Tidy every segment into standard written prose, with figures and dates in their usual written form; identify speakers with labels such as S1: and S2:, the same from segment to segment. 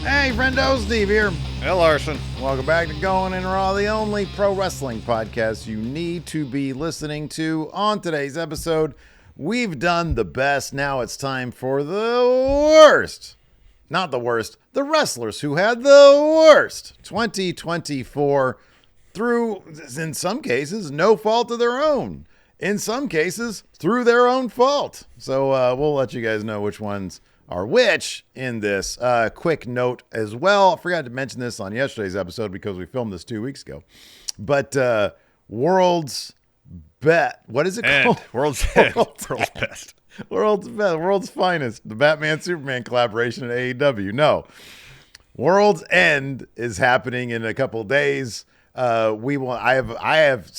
S1: Hey, friendo, Steve here.
S2: Hey, Larson.
S1: Welcome back to Going In Raw, the only pro wrestling podcast you need to be listening to. On today's episode, we've done the best. Now it's time for the worst. Not the worst, the wrestlers who had the worst 2024 through, in some cases, no fault of their own. In some cases, through their own fault. So we'll let you guys know which ones are which in this. Quick note as well. I forgot to mention this on yesterday's episode because we filmed this 2 weeks ago. But World's Bet. What is it called?
S2: World's Best.
S1: World's Finest. The Batman-Superman collaboration at AEW. No. World's End is happening in a couple of days. So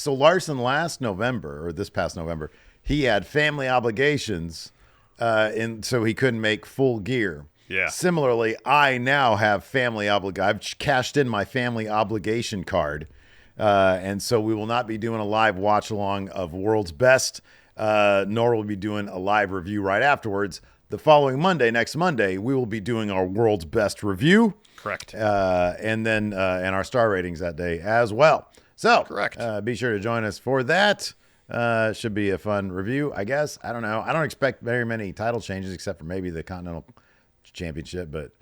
S1: Larson last November, or this past November, he had family obligations. So he couldn't make full gear.
S2: Yeah.
S1: Similarly, I now have family I've cashed in my family obligation card. And so we will not be doing a live watch along of World's Best, nor will we be doing a live review right afterwards. The following Monday, next Monday, we will be doing our World's Best review.
S2: Correct.
S1: And then and our star ratings that day as well. So
S2: correct.
S1: Be sure to join us for that. Should be a fun review, I guess. I don't know. I don't expect very many title changes except for maybe the Continental Championship, but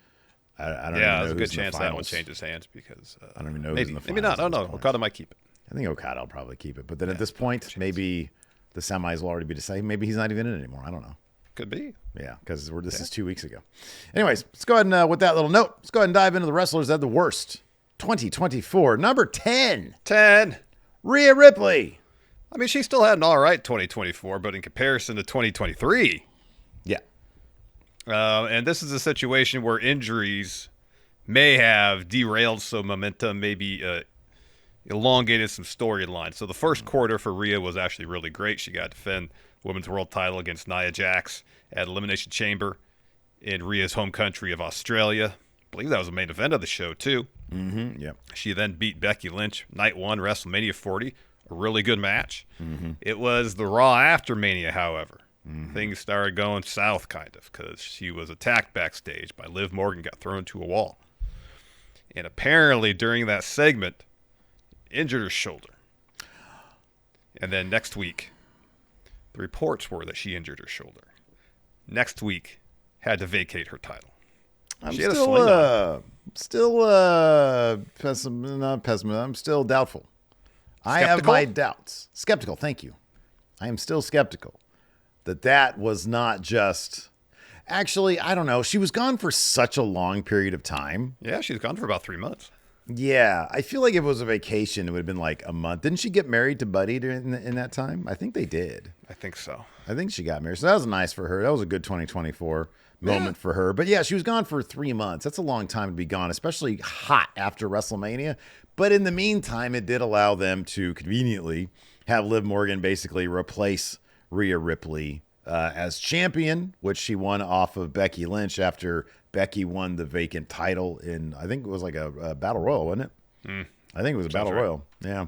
S1: I don't know.
S2: Yeah, there's a good chance that one changes hands because
S1: I don't even know
S2: maybe,
S1: who's in the finals.
S2: maybe not. I don't know. Okada might keep it.
S1: I think Okada will probably keep it. But then at this point, maybe the semis will already be decided. Maybe he's not even in it anymore. I don't know.
S2: Could be.
S1: Yeah, because this is 2 weeks ago. Anyways, let's go ahead and, with that little note, let's go ahead and dive into the wrestlers that had the worst 2024. Number 10.
S2: 10.
S1: Rhea Ripley.
S2: I mean, she still had an all right 2024, but in comparison to 2023.
S1: Yeah.
S2: And this is a situation where injuries may have derailed some momentum, maybe elongated some storylines. So the first quarter for Rhea was actually really great. She got to defend Women's World title against Nia Jax at Elimination Chamber in Rhea's home country of Australia. I believe that was the main event of the show, too.
S1: Mm-hmm, yeah.
S2: She then beat Becky Lynch, night one, WrestleMania 40. A really good match.
S1: Mm-hmm.
S2: It was the Raw after Mania, however. Mm-hmm. Things started going south, kind of, because she was attacked backstage by Liv Morgan, got thrown to a wall. And apparently, during that segment, injured her shoulder. And then next week, the reports were that she injured her shoulder. Next week, had to vacate her title.
S1: I'm still doubtful. I have my doubts. Skeptical, thank you. I am still skeptical that was not just... Actually, I don't know. She was gone for such a long period of time.
S2: Yeah, she was gone for about 3 months.
S1: Yeah, I feel like if it was a vacation, it would have been like a month. Didn't she get married to Buddy in that time? I think they did.
S2: I think so.
S1: I think she got married. So that was nice for her. That was a good 2024 moment for her. But yeah, she was gone for 3 months. That's a long time to be gone, especially hot after WrestleMania. But in the meantime, it did allow them to conveniently have Liv Morgan basically replace Rhea Ripley as champion, which she won off of Becky Lynch after Becky won the vacant title in, I think it was like a Battle Royal, wasn't it? I think it was a Battle Royal. Yeah.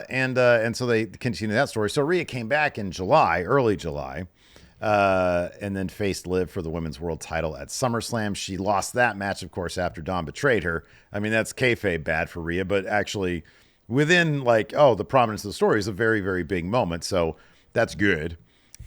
S1: And so they continued that story. So Rhea came back in early July, and then faced Liv for the Women's World title at SummerSlam. She lost that match, of course, after Dawn betrayed her. I mean, that's kayfabe bad for Rhea, but actually within the prominence of the story is a very, very big moment. So that's good.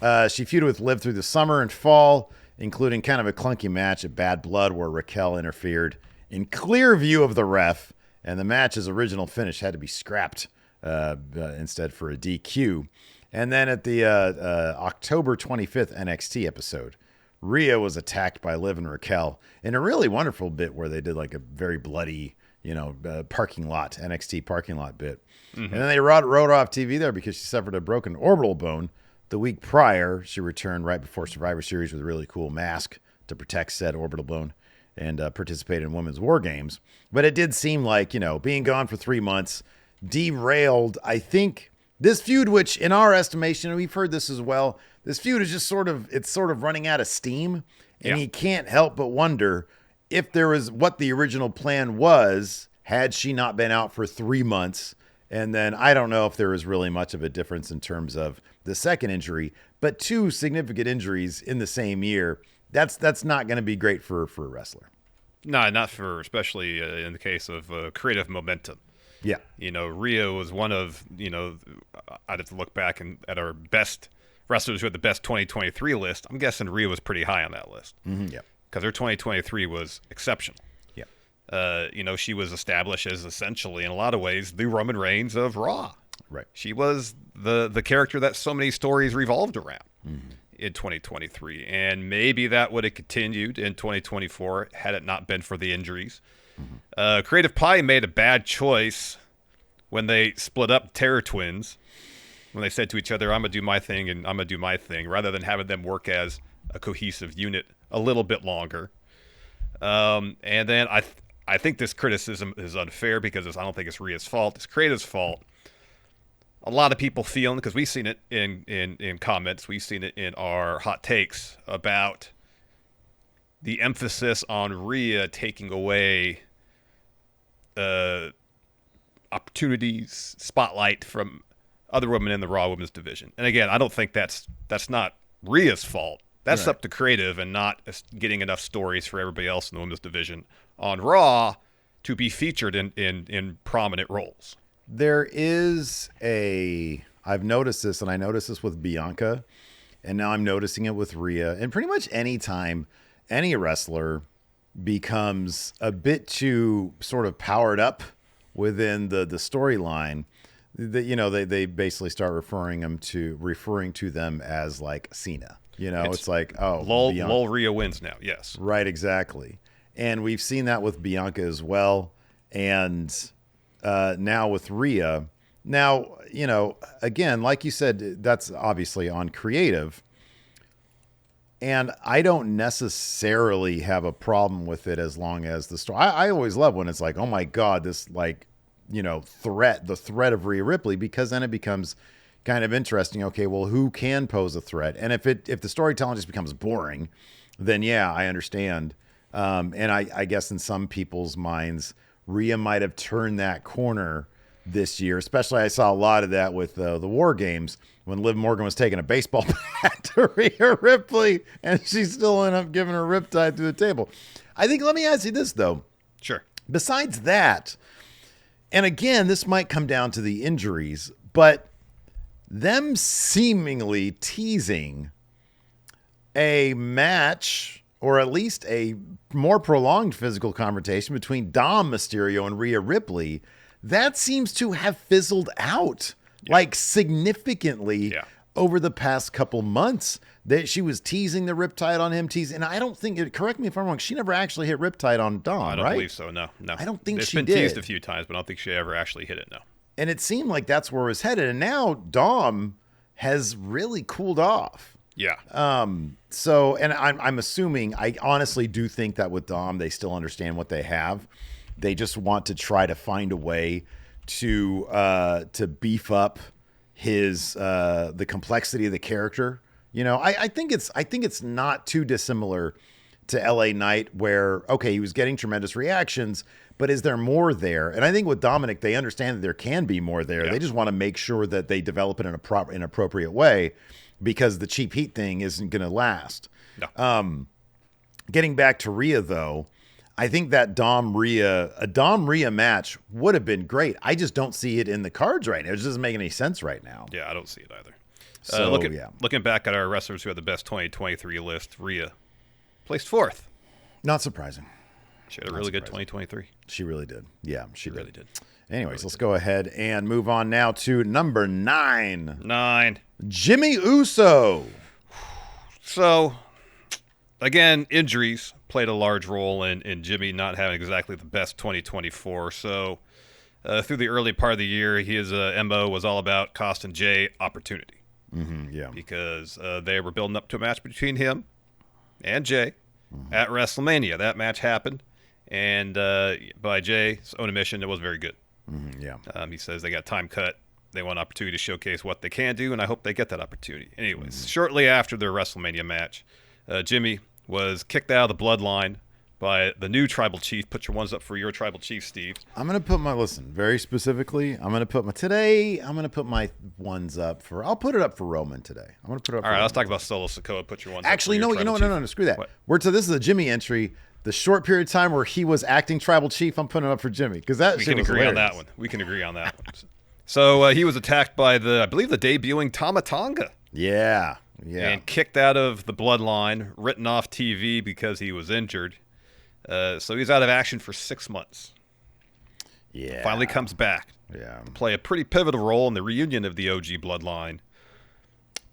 S1: She feuded with Liv through the summer and fall, including kind of a clunky match at Bad Blood where Raquel interfered in clear view of the ref, and the match's original finish had to be scrapped instead for a DQ. And then at the October 25th NXT episode, Rhea was attacked by Liv and Raquel in a really wonderful bit where they did like a very bloody, NXT parking lot bit. Mm-hmm. And then they wrote her off TV there because she suffered a broken orbital bone. The week prior, she returned right before Survivor Series with a really cool mask to protect said orbital bone and participated in Women's War Games. But it did seem like, being gone for 3 months derailed, I think, this feud, which in our estimation, and we've heard this as well, this feud is just sort of running out of steam. And you can't help but wonder if there was what the original plan was had she not been out for 3 months. And then I don't know if there was really much of a difference in terms of the second injury, but 2 significant injuries in the same year. That's not going to be great for a wrestler.
S2: No, not for, especially in the case of creative momentum.
S1: Yeah.
S2: Rhea was one of, I'd have to look back at our best wrestlers who had the best 2023 list. I'm guessing Rhea was pretty high on that list.
S1: Yeah.
S2: Because her 2023 was exceptional.
S1: Yeah.
S2: She was established as essentially, in a lot of ways, the Roman Reigns of Raw.
S1: Right.
S2: She was the character that so many stories revolved around in 2023. And maybe that would have continued in 2024 had it not been for the injuries. Creative Pie made a bad choice when they split up Terror Twins, when they said to each other, I'm going to do my thing and I'm going to do my thing, rather than having them work as a cohesive unit a little bit longer. And then I think this criticism is unfair because I don't think it's Rhea's fault. It's Creative's fault. A lot of people feeling, because we've seen it in comments, we've seen it in our hot takes about the emphasis on Rhea taking away opportunities, spotlight from other women in the Raw Women's division. And again, I don't think that's not Rhea's fault. That's up to Creative and not getting enough stories for everybody else in the Women's division on Raw to be featured in prominent roles.
S1: There is I've noticed this, and I noticed this with Bianca, and now I'm noticing it with Rhea. And pretty much any time any wrestler becomes a bit too sort of powered up within the storyline, they basically start referring to them as like Cena. It's like, oh,
S2: lol, Rhea wins now. Yes,
S1: right, exactly. And we've seen that with Bianca as well, and now with Rhea. Now, again, like you said, that's obviously on Creative. And I don't necessarily have a problem with it as long as the story. I always love when it's like, oh my God, this the threat of Rhea Ripley, because then it becomes kind of interesting. Okay, well, who can pose a threat? And if the storytelling just becomes boring, then yeah, I understand. And I guess in some people's minds, Rhea might have turned that corner this year. Especially, I saw a lot of that with the War Games when Liv Morgan was taking a baseball bat to Rhea Ripley, and she still ended up giving her riptide through the table. I think, let me ask you this, though.
S2: Sure.
S1: Besides that, and again, this might come down to the injuries, but them seemingly teasing a match, or at least a more prolonged physical confrontation between Dom Mysterio and Rhea Ripley, that seems to have fizzled out like significantly over the past couple months. That she was teasing the riptide on him, and I don't think, correct me if I'm wrong, she never actually hit riptide on Dom, right?
S2: I don't believe so, no.
S1: I don't think she did.
S2: It's been teased a few times, but I don't think she ever actually hit it, no.
S1: And it seemed like that's where it was headed, and now Dom has really cooled off.
S2: Yeah.
S1: So, and I'm assuming, I honestly do think that with Dom, they still understand what they have. They just want to try to find a way to beef up his the complexity of the character. I think it's not too dissimilar to LA Knight, where he was getting tremendous reactions, but is there more there? And I think with Dominic, they understand that there can be more there. Yeah. They just want to make sure that they develop it in an appropriate way, because the cheap heat thing isn't going to last. No. Getting back to Rhea, though, I think that Dom Rhea match would have been great. I just don't see it in the cards right now. It just doesn't make any sense right now.
S2: Yeah, I don't see it either.
S1: So,
S2: looking back at our wrestlers who had the best 2023 list, Rhea placed 4th.
S1: Not surprising.
S2: She had a really good 2023.
S1: She really did. Yeah, she
S2: really did.
S1: Anyways, let's go ahead and move on now to number 9. Jimmy Uso.
S2: So, again, injuries played a large role in Jimmy not having exactly the best 2024. So, through the early part of the year, his MO was all about cost and Jay opportunity.
S1: Yeah.
S2: Because they were building up to a match between him and Jay at WrestleMania. That match happened, and by Jay's own admission, it was very good.
S1: Yeah.
S2: He says they got time cut. They want an opportunity to showcase what they can do, and I hope they get that opportunity. Anyways, shortly after their WrestleMania match, Jimmy was kicked out of the bloodline by the new tribal chief. Put your ones up for your tribal chief, Steve.
S1: I'm going to put very specifically, I'm going to put my ones up for, I'll put it up for Roman today. I'm going to put it up
S2: All right, let's talk about Solo Sikoa. Put your ones
S1: Actually,
S2: up for
S1: no,
S2: your
S1: no,
S2: chief.
S1: screw that.
S2: What?
S1: This is a Jimmy entry. the short period of time where he was acting tribal chief, I'm putting it up for Jimmy because that
S2: We
S1: shit
S2: can
S1: was
S2: agree on
S1: hilarious.
S2: that one. We can agree on that one. So he was attacked by I believe the debuting Tama Tonga.
S1: Yeah.
S2: And kicked out of the bloodline, written off TV because he was injured. So he's out of action for 6 months.
S1: Yeah.
S2: Finally comes back.
S1: Yeah.
S2: To play a pretty pivotal role in the reunion of the OG bloodline.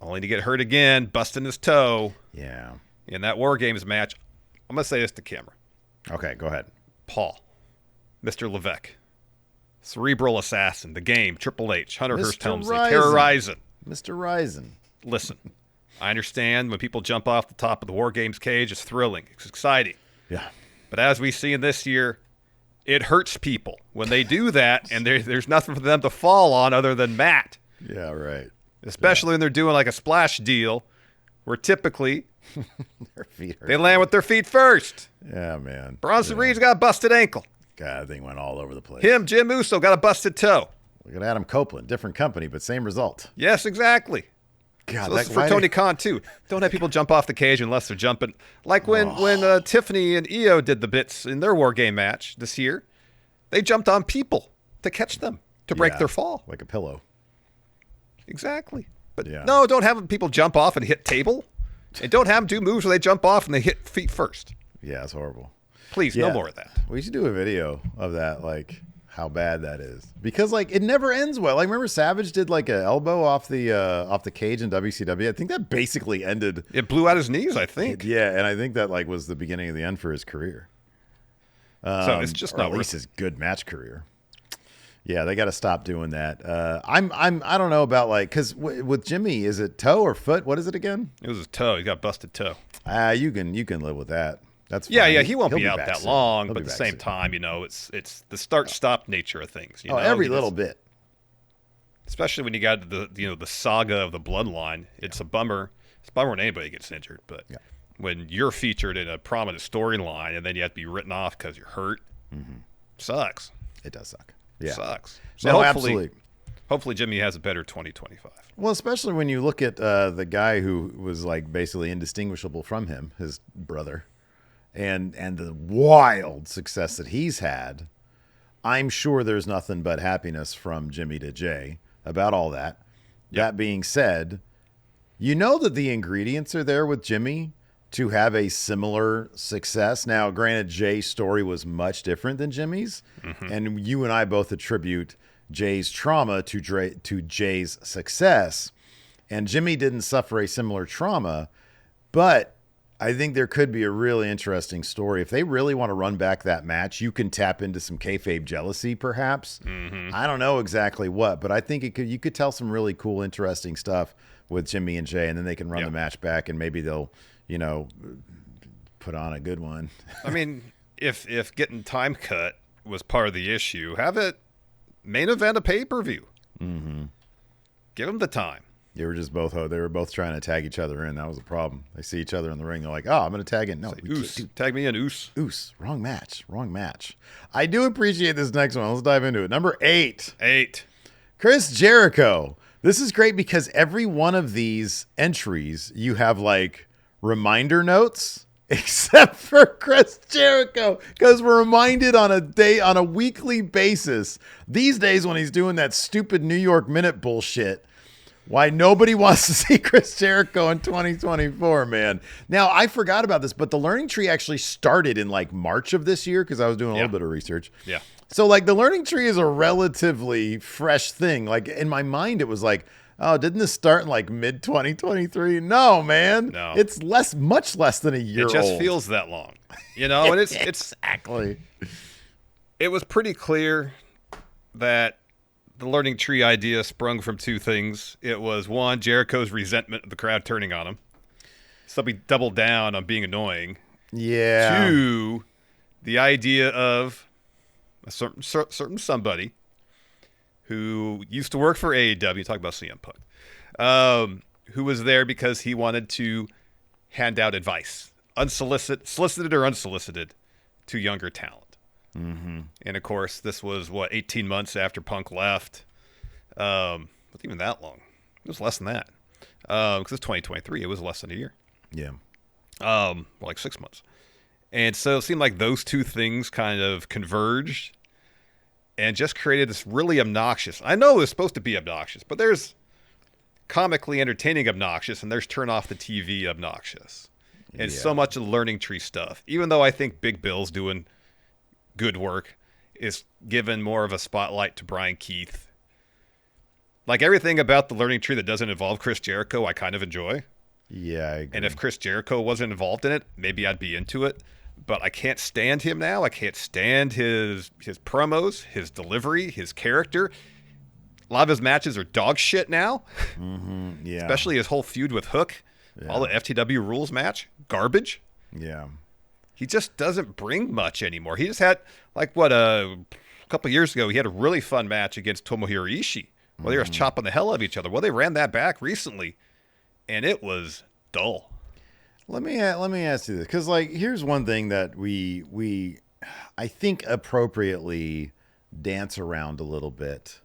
S2: Only to get hurt again, busting his toe.
S1: Yeah.
S2: In that War Games match. I'm going to say this to camera.
S1: Okay, go ahead.
S2: Paul. Mr. Levesque. Cerebral Assassin. The Game. Triple H. Hunter Hearst Helmsley. Terrorizing.
S1: Mr. Ryzen.
S2: Listen. I understand when people jump off the top of the War Games cage, it's thrilling. It's exciting.
S1: Yeah.
S2: But as we see in this year, it hurts people when they do that, and there's nothing for them to fall on other than mat.
S1: Yeah, right.
S2: Especially when they're doing like a splash deal, where typically
S1: Their feet hurt.
S2: they land with their feet first.
S1: Yeah, man.
S2: Bronson Reed's got a busted ankle.
S1: God, they went all over the place.
S2: Jim Uso, got a busted toe.
S1: Look at Adam Copeland. Different company, but same result.
S2: Yes, exactly.
S1: God,
S2: So this is for Tony Khan, too. Don't have people jump off the cage unless they're jumping. Like when Tiffany and Io did the bits in their War Game match this year, they jumped on people to catch them, to break their fall.
S1: Like a pillow.
S2: Exactly. But
S1: Yeah.
S2: no, don't have people jump off and hit table. And don't have them do moves where they jump off and they hit feet first.
S1: Yeah, it's horrible.
S2: Please, no more of that.
S1: We should do a video of that, like how bad that is, because like it never ends well. Like remember Savage did like an elbow off the cage in WCW. I think that basically ended.
S2: It blew out his knees, I think.
S1: Yeah, and I think that like was the beginning of the end for his career.
S2: So it's just
S1: or
S2: not
S1: at
S2: worth
S1: least
S2: it.
S1: his good match career. Yeah, they got to stop doing that. I don't know about like because with Jimmy, is it toe or foot? What is it again?
S2: It was his toe. He got busted toe.
S1: You can live with that. That's
S2: Yeah,
S1: fine.
S2: yeah, he won't
S1: He'll
S2: be out
S1: back
S2: that
S1: soon.
S2: long,
S1: He'll
S2: but
S1: be
S2: at the
S1: back
S2: same
S1: soon.
S2: time, it's the start-stop nature of things. You know?
S1: Every
S2: You
S1: little
S2: just-
S1: bit.
S2: especially when you got the saga of the bloodline. It's a bummer. It's a bummer when anybody gets injured, but when you're featured in a prominent storyline and then you have to be written off because you're hurt, sucks.
S1: It does suck. Yeah,
S2: Sucks. So
S1: No,
S2: hopefully,
S1: absolutely.
S2: hopefully Jimmy has a better 2025.
S1: Well, especially when you look at the guy who was like basically indistinguishable from him, his brother, and the wild success that he's had. I'm sure there's nothing but happiness from Jimmy to Jay about all that. That being said, you know that the ingredients are there with Jimmy to have a similar success. Now, granted, Jay's story was much different than Jimmy's, and you and I both attribute Jay's trauma to Jay's success. And Jimmy didn't suffer a similar trauma, but I think there could be a really interesting story. If they really want to run back that match, you can tap into some kayfabe jealousy, perhaps. I don't know exactly what, but I think you could tell some really cool, interesting stuff with Jimmy and Jay, and then they can run the match back, and maybe they'll, put on a good one.
S2: I mean, if getting time cut was part of the issue, have it main event a pay-per-view. Give them the time.
S1: They were both trying to tag each other in. That was the problem. They see each other in the ring. They're like, "Oh, I'm going to tag in." No,
S2: Like, Oos. Tag me in, Oos.
S1: Oos. Wrong match. I do appreciate this next one. Let's dive into it. Number 8.
S2: 8.
S1: Chris Jericho. This is great because every one of these entries, you have like reminder notes, except for Chris Jericho, because we're reminded on a weekly basis these days when he's doing that stupid New York Minute bullshit. Why nobody wants to see Chris Jericho in 2024, man. Now, I forgot about this, but the Learning Tree actually started in like March of this year because I was doing a little bit of research.
S2: Yeah.
S1: So like the Learning Tree is a relatively fresh thing. Like in my mind, it was like, oh, didn't this start in like mid 2023? No, man.
S2: No.
S1: It's much less than a year old.
S2: It just feels that long. And it's
S1: exactly.
S2: It was pretty clear that the Learning Tree idea sprung from two things. It was, one, Jericho's resentment of the crowd turning on him. So he doubled down on being annoying.
S1: Yeah.
S2: 2, the idea of a certain somebody who used to work for AEW, talk about CM Punk, who was there because he wanted to hand out advice, solicited or unsolicited, to younger talent. And of course, this was 18 months after Punk left. Wasn't even that long. It was less than that. Because it's 2023. It was less than a year.
S1: Yeah.
S2: Like 6 months. And so it seemed like those two things kind of converged and just created this really obnoxious. I know it's supposed to be obnoxious, but there's comically entertaining obnoxious and there's turn off the TV obnoxious. And so much of the learning tree stuff, even though I think Big Bill's doing good work, is given more of a spotlight to Brian Keith. Like everything about the learning tree that doesn't involve Chris Jericho, I kind of enjoy.
S1: Yeah, I agree.
S2: And if Chris Jericho wasn't involved in it, maybe I'd be into it. But I can't stand him now. I can't stand his promos, his delivery, his character. A lot of his matches are dog shit now.
S1: Mm-hmm. Yeah.
S2: Especially his whole feud with Hook. Yeah. All the FTW rules match. Garbage.
S1: Yeah.
S2: He just doesn't bring much anymore. He just had, like, a couple years ago, he had a really fun match against Tomohiro Ishii. Well, they were chopping the hell out of each other. Well, they ran that back recently, and it was dull.
S1: Let me ask you this, because like here's one thing that we I think appropriately dance around a little bit,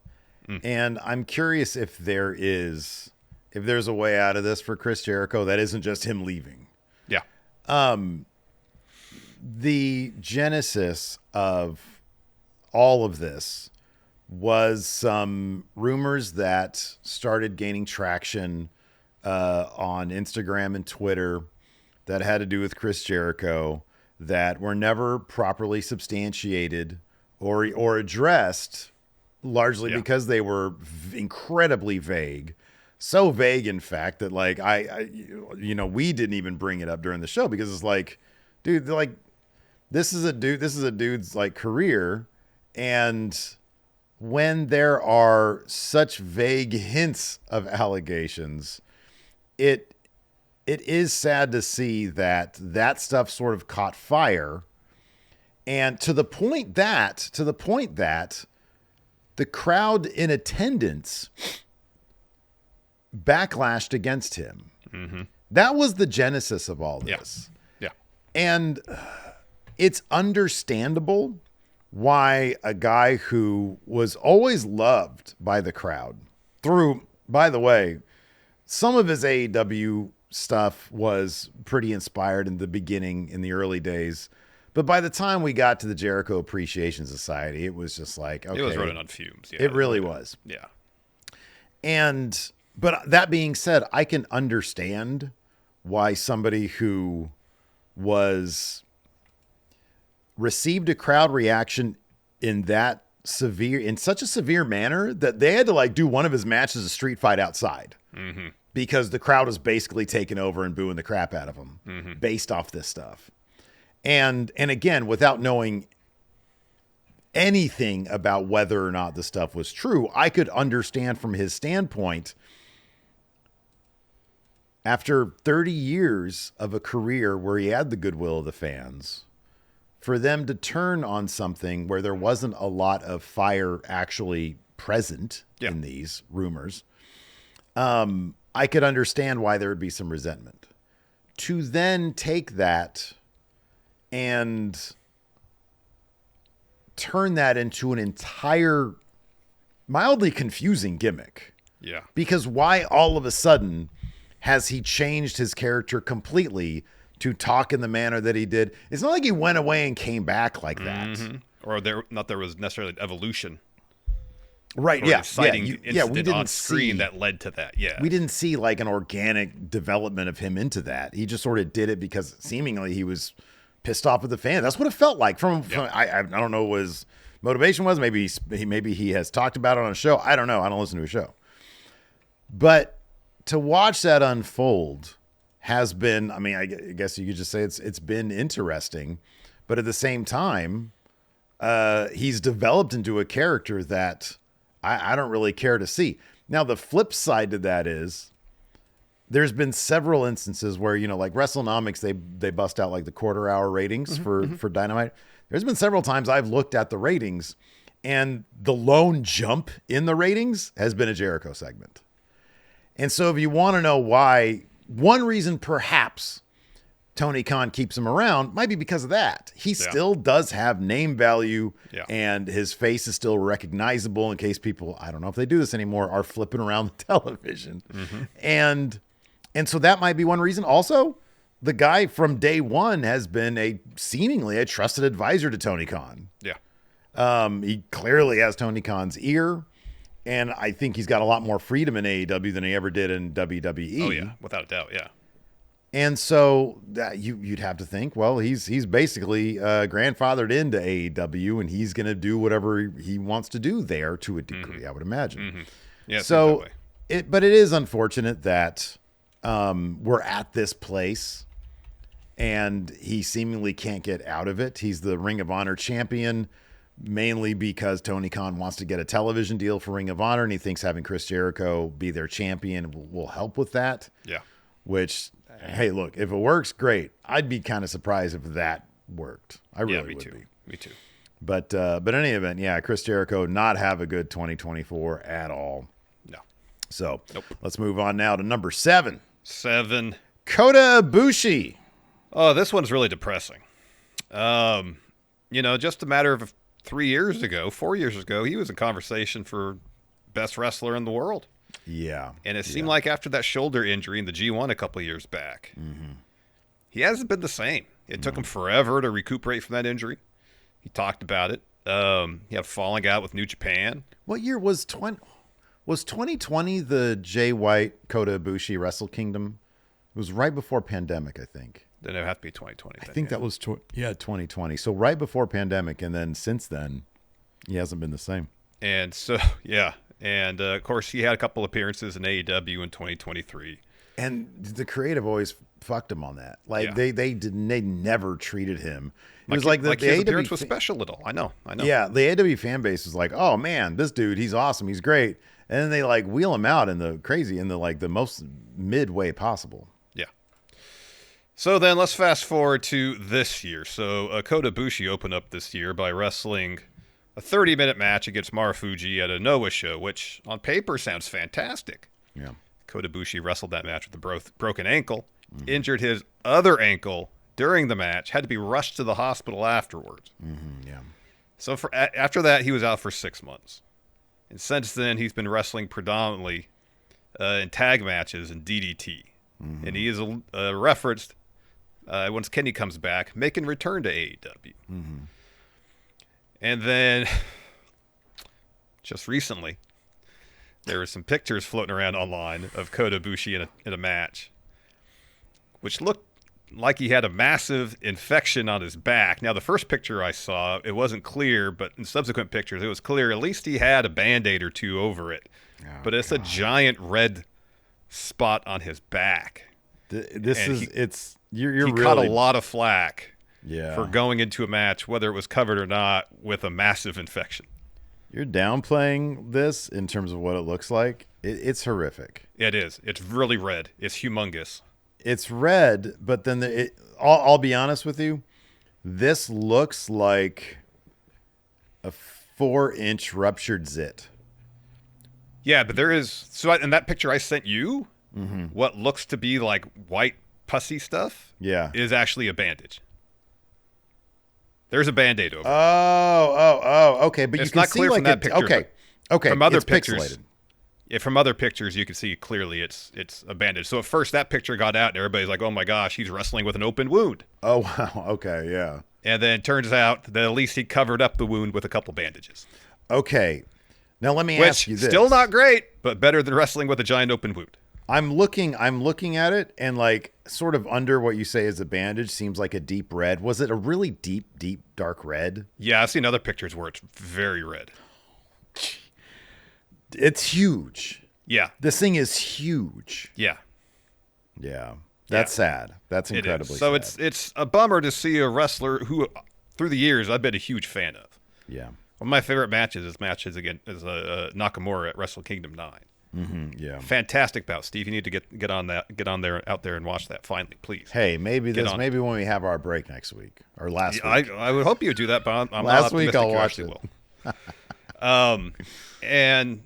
S1: and I'm curious if there's a way out of this for Chris Jericho that isn't just him leaving.
S2: Yeah.
S1: The genesis of all of this was some rumors that started gaining traction on Instagram and Twitter that had to do with Chris Jericho that were never properly substantiated or addressed, largely because they were incredibly vague. So vague, in fact, that like we didn't even bring it up during the show because it's like, dude, like this is a dude's like career, and when there are such vague hints of allegations, it is sad to see that stuff sort of caught fire, and to the point that the crowd in attendance backlashed against him. Mm-hmm. That was the genesis of all this.
S2: Yeah.
S1: And it's understandable why a guy who was always loved by the crowd through, by the way, some of his AEW stuff was pretty inspired in the beginning, in the early days. But by the time we got to the Jericho Appreciation Society, it was just like, okay.
S2: It was running on fumes. Yeah,
S1: it really was.
S2: Yeah.
S1: But that being said, I can understand why somebody who received a crowd reaction in such a severe manner that they had to like do one of his matches a street fight outside. Mm-hmm. Because the crowd was basically taking over and booing the crap out of him based off this stuff. And again, without knowing anything about whether or not the stuff was true, I could understand from his standpoint, after 30 years of a career where he had the goodwill of the fans, for them to turn on something where there wasn't a lot of fire actually present in these rumors, I could understand why there would be some resentment. To then take that and turn that into an entire mildly confusing gimmick.
S2: Yeah.
S1: Because why all of a sudden has he changed his character completely to talk in the manner that he did? It's not like he went away and came back like that.
S2: Mm-hmm. Or there was necessarily an evolution.
S1: Right,
S2: or
S1: yeah.
S2: Exciting
S1: we
S2: incident
S1: didn't
S2: on screen
S1: see
S2: that led to that, yeah.
S1: We didn't see like an organic development of him into that. He just sort of did it because seemingly he was pissed off at the fans. That's what it felt like. I don't know what his motivation was. Maybe he has talked about it on a show. I don't know. I don't listen to a show. But to watch that unfold has been, I mean, I guess you could just say it's been interesting. But at the same time, he's developed into a character that I don't really care to see. Now, the flip side to that is there's been several instances where, like WrestleNomics, they bust out like the quarter hour ratings for Dynamite. There's been several times I've looked at the ratings, and the lone jump in the ratings has been a Jericho segment. And so if you want to know why, one reason perhaps Tony Khan keeps him around might be because of that. He still does have name value, and his face is still recognizable in case people, I don't know if they do this anymore, are flipping around the television. Mm-hmm. And so that might be one reason. Also, the guy from day one has been seemingly a trusted advisor to Tony Khan.
S2: Yeah.
S1: He clearly has Tony Khan's ear, and I think he's got a lot more freedom in AEW than he ever did in WWE.
S2: Oh yeah, without a doubt, yeah.
S1: And so that you'd have to think, well, he's basically grandfathered into AEW, and he's going to do whatever he wants to do there to a degree, I would imagine.
S2: Mm-hmm. Yeah.
S1: So but it is unfortunate that we're at this place, and he seemingly can't get out of it. He's the Ring of Honor champion, mainly because Tony Khan wants to get a television deal for Ring of Honor, and he thinks having Chris Jericho be their champion will help with that.
S2: Yeah.
S1: Which, hey, look, if it works, great. I'd be kind of surprised if that worked. I really would be.
S2: Me too.
S1: But in any event, yeah, Chris Jericho not have a good 2024 at all.
S2: No.
S1: So
S2: Nope.
S1: Let's move on now to number 7.
S2: 7.
S1: Kota Ibushi.
S2: Oh, this one's really depressing. Just a matter of 4 years ago, he was in conversation for best wrestler in the world.
S1: Yeah.
S2: And it seemed like after that shoulder injury in the G1 a couple of years back, he hasn't been the same. It took him forever to recuperate from that injury. He talked about it. He had a falling out with New Japan.
S1: What year was 2020 the Jay White Kota Ibushi Wrestle Kingdom? It was right before pandemic, I think.
S2: Then it would have to be 2020.
S1: I think that was 2020. So right before pandemic, and then since then, he hasn't been the same.
S2: And so, yeah. And, of course, he had a couple appearances in AEW in 2023.
S1: And the creative always fucked him on that. Like,
S2: Yeah.
S1: they never treated him. It was like the
S2: his
S1: AEW
S2: appearance was special at all. I know.
S1: Yeah, the AEW fan base was like, oh, man, this dude, he's awesome. He's great. And then they, like, wheel him out in the most midway possible.
S2: Yeah. So then let's fast forward to this year. So Kota Ibushi opened up this year by wrestling a 30-minute match against Marufuji at a Noah show, which on paper sounds fantastic.
S1: Yeah.
S2: Kota Ibushi wrestled that match with a broken ankle, injured his other ankle during the match, had to be rushed to the hospital afterwards.
S1: Yeah.
S2: So after that, he was out for 6 months. And since then, he's been wrestling predominantly in tag matches and DDT. And he is referenced, once Kenny comes back, making return to AEW. And then, just recently, there were some pictures floating around online of Kota Ibushi in a match, which looked like he had a massive infection on his back. Now, the first picture I saw, it wasn't clear, but in subsequent pictures, it was clear. At least he had a Band-Aid or two over it. Oh, but it's a giant red spot on his back.
S1: You're
S2: he
S1: really
S2: caught a lot of flack
S1: Yeah.
S2: for going into a match, whether it was covered or not, with a massive infection.
S1: You're downplaying this in terms of what it looks like. It's horrific.
S2: It is. It's really red. It's humongous.
S1: It's red, but then I'll be honest with you. This looks like a 4-inch ruptured zit.
S2: Yeah, but there is... So in that picture I sent you, what looks to be like white pussy stuff is actually a bandage. There's a Band-Aid over it.
S1: Oh, okay. But
S2: it's
S1: you can
S2: not
S1: see
S2: clear
S1: like
S2: from that picture.
S1: Okay.
S2: From other
S1: it's
S2: pictures,
S1: pixelated.
S2: from other pictures, you can see clearly it's a bandage. So at first that picture got out, and everybody's like, "Oh my gosh, he's wrestling with an open wound."
S1: Oh wow. Okay. Yeah.
S2: And then it turns out that at least he covered up the wound with a couple bandages.
S1: Okay. Now let me ask you this.
S2: Still not great, but better than wrestling with a giant open wound.
S1: I'm looking at it, and like sort of under what you say is a bandage seems like a deep red. Was it a really deep, dark red?
S2: Yeah, I've seen other pictures where it's very red.
S1: It's huge.
S2: Yeah.
S1: This thing is huge.
S2: Yeah.
S1: Yeah. That's sad. That's incredibly
S2: sad.
S1: sad.
S2: So it's a bummer to see a wrestler who, through the years, I've been a huge fan of.
S1: Yeah.
S2: One of my favorite matches is Nakamura at Wrestle Kingdom 9.
S1: Yeah.
S2: Fantastic bout, Steve. You need to get on out there and watch that finally, please.
S1: Hey, maybe when we have our break next week or last week.
S2: I would hope you would do that, but I'm
S1: last
S2: not
S1: week I'll watch
S2: it. Will. And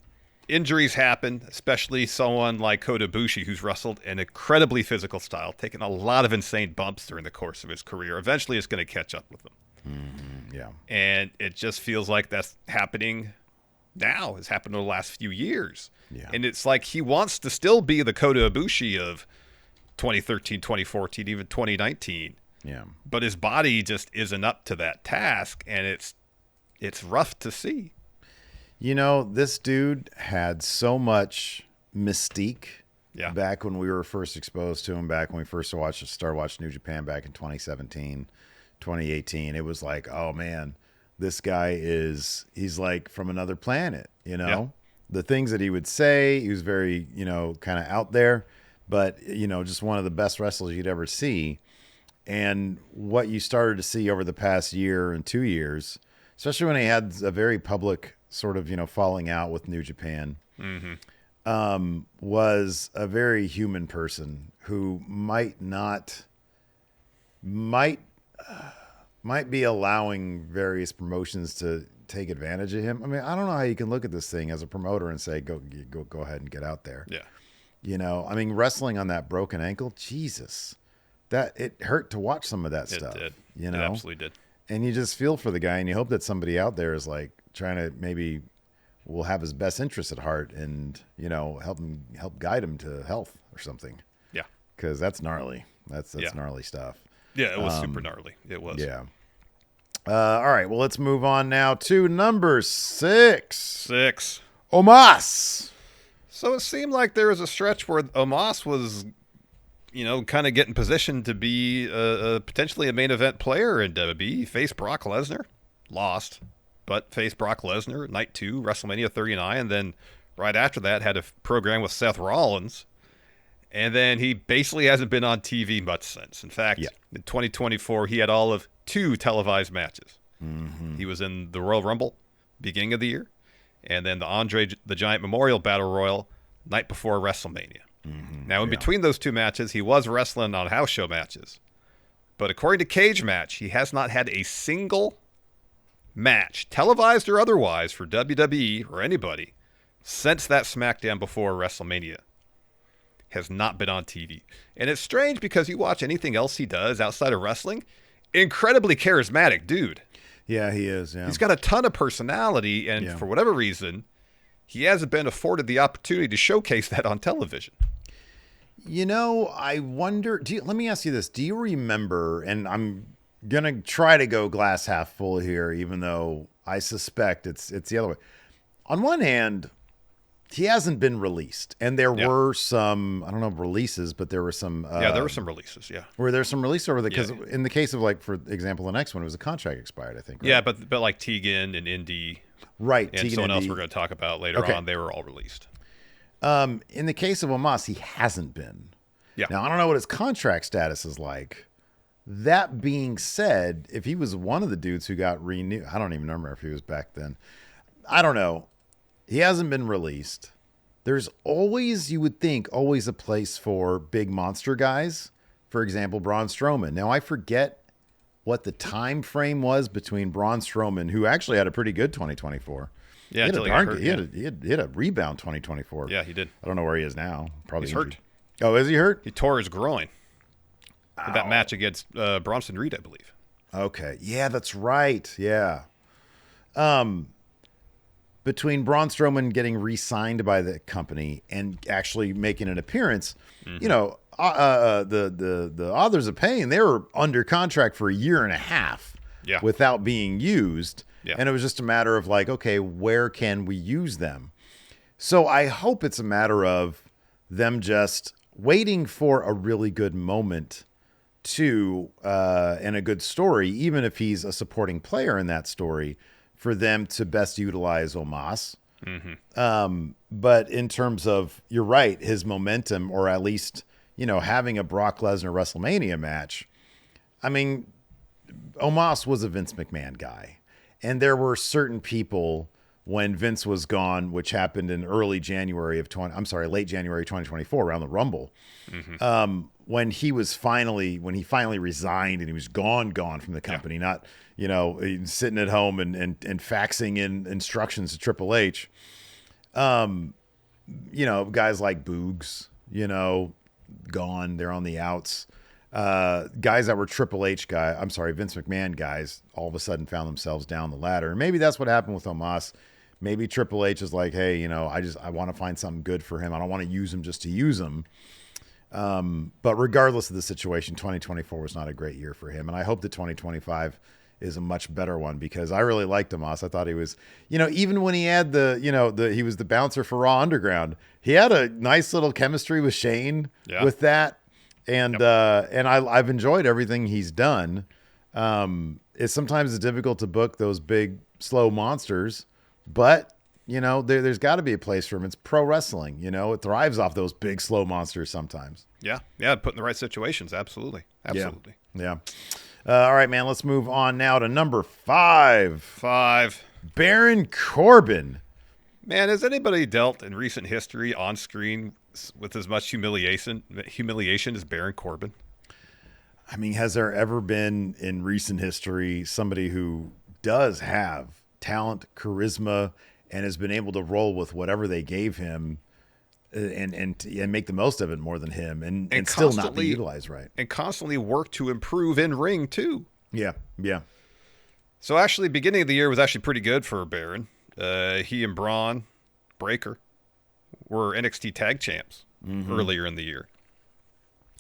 S2: injuries happen, especially someone like Kota Ibushi, who's wrestled an incredibly physical style, taken a lot of insane bumps during the course of his career. Eventually, it's going to catch up with him.
S1: Yeah.
S2: And it just feels like that's happening now. It's happened in the last few years.
S1: Yeah.
S2: And it's like he wants to still be the Kota Ibushi of 2013, 2014, even 2019.
S1: Yeah.
S2: But his body just isn't up to that task, and it's rough to see.
S1: You know, this dude had so much mystique back when we were first exposed to him, back when we first started watching New Japan back in 2017, 2018. It was like, oh, man, this guy he's like from another planet, you know? Yeah. The things that he would say, he was very, you know, kind of out there, but, you know, just one of the best wrestlers you'd ever see. And what you started to see over the past year and 2 years, especially when he had a very public sort of, you know, falling out with New Japan, was a very human person who might be allowing various promotions to take advantage of him. I mean, I don't know how you can look at this thing as a promoter and say, go ahead and get out there.
S2: Yeah.
S1: You know, I mean, wrestling on that broken ankle, Jesus, that it hurt to watch some of that stuff. It did. You know,
S2: it absolutely did.
S1: And you just feel for the guy, and you hope that somebody out there is like trying to maybe will have his best interests at heart, and you know, help guide him to health or something.
S2: Yeah,
S1: because that's gnarly. That's gnarly stuff.
S2: Yeah, it was super gnarly. It was.
S1: Yeah. All right. Well, let's move on now to number 6. Omos.
S2: So it seemed like there was a stretch where Omos was, you know, kind of getting positioned to be potentially a main event player in WWE. He faced Brock Lesnar, lost, but faced Brock Lesnar night 2, WrestleMania 39, and then right after that had a program with Seth Rollins, and then he basically hasn't been on TV much since. In fact, in 2024, he had all of 2 televised matches.
S1: Mm-hmm.
S2: He was in the Royal Rumble beginning of the year, and then the Andre the Giant Memorial Battle Royal night before WrestleMania.
S1: Mm-hmm.
S2: Now, in between those 2 matches, he was wrestling on house show matches. But according to Cage Match, he has not had a single match, televised or otherwise, for WWE or anybody since that SmackDown before WrestleMania. Has not been on TV. And it's strange because you watch anything else he does outside of wrestling, incredibly charismatic dude.
S1: Yeah, he is. Yeah.
S2: He's got a ton of personality, and for whatever reason, he hasn't been afforded the opportunity to showcase that on television.
S1: You know, I wonder, let me ask you this. Do you remember, and I'm going to try to go glass half full here, even though I suspect it's the other way. On one hand, he hasn't been released, and there were some, I don't know, releases, but there were some.
S2: There were some releases, Were
S1: there some releases over because in the case of, like, for example, the next one, it was a contract expired, I think. Right?
S2: Yeah, but like Tegan and Indy.
S1: Right.
S2: And
S1: Tegan
S2: someone
S1: and
S2: else we're going to talk about later on, they were all released.
S1: In the case of Omos, he hasn't been.
S2: Yeah.
S1: Now, I don't know what his contract status is like. That being said, if he was one of the dudes who got renewed, I don't even remember if he was back then. I don't know. He hasn't been released. There's always, you would think, always a place for big monster guys. For example, Braun Strowman. Now, I forget what the time frame was between Braun Strowman, who actually had a pretty good 2024.
S2: Yeah,
S1: he had a rebound 2024.
S2: Yeah, he did.
S1: I don't know where he is now. Probably
S2: he's hurt.
S1: Oh, is he hurt?
S2: He tore his groin. In that match against Bronson Reed, I believe.
S1: Okay. Yeah, that's right. Yeah. Between Braun Strowman getting re-signed by the company and actually making an appearance, you know, the Authors of Pain, they were under contract for 1.5 years without being used. Yeah. And it was just a matter of like, okay, where can we use them? So I hope it's a matter of them just waiting for a really good moment and a good story, even if he's a supporting player in that story, for them to best utilize Omos.
S2: Mm-hmm.
S1: But in terms of, you're right, his momentum, or at least, you know, having a Brock Lesnar WrestleMania match, I mean, Omos was a Vince McMahon guy. And there were certain people when Vince was gone, which happened in late January 2024, around the Rumble.
S2: Mm-hmm.
S1: When he finally resigned and he was gone from the company, not, you know, sitting at home and faxing in instructions to Triple H. You know, guys like Boogs, you know, gone, they're on the outs. Guys that were Vince McMahon guys, all of a sudden found themselves down the ladder. And maybe that's what happened with Omos. Maybe Triple H is like, hey, you know, I want to find something good for him. I don't want to use him just to use him. But regardless of the situation, 2024 was not a great year for him. And I hope that 2025 is a much better one because I really liked Omos. I thought he was, even when he had he was the bouncer for Raw Underground, he had a nice little chemistry with Shane with that. And, I've enjoyed everything he's done. It's sometimes difficult to book those big, slow monsters, but there's got to be a place for him. It's pro wrestling, it thrives off those big, slow monsters sometimes.
S2: Yeah. Put in the right situations. Absolutely.
S1: Yeah. All right, man, let's move on now to number 5. Baron Corbin.
S2: Man, has anybody dealt in recent history on screen with as much humiliation as Baron Corbin?
S1: I mean, has there ever been in recent history somebody who does have talent, charisma, and has been able to roll with whatever they gave him and make the most of it more than him and still not be utilized right?
S2: And constantly work to improve in ring, too.
S1: Yeah.
S2: So actually, beginning of the year was actually pretty good for Baron. He and Braun Breaker were NXT tag champs earlier in the year.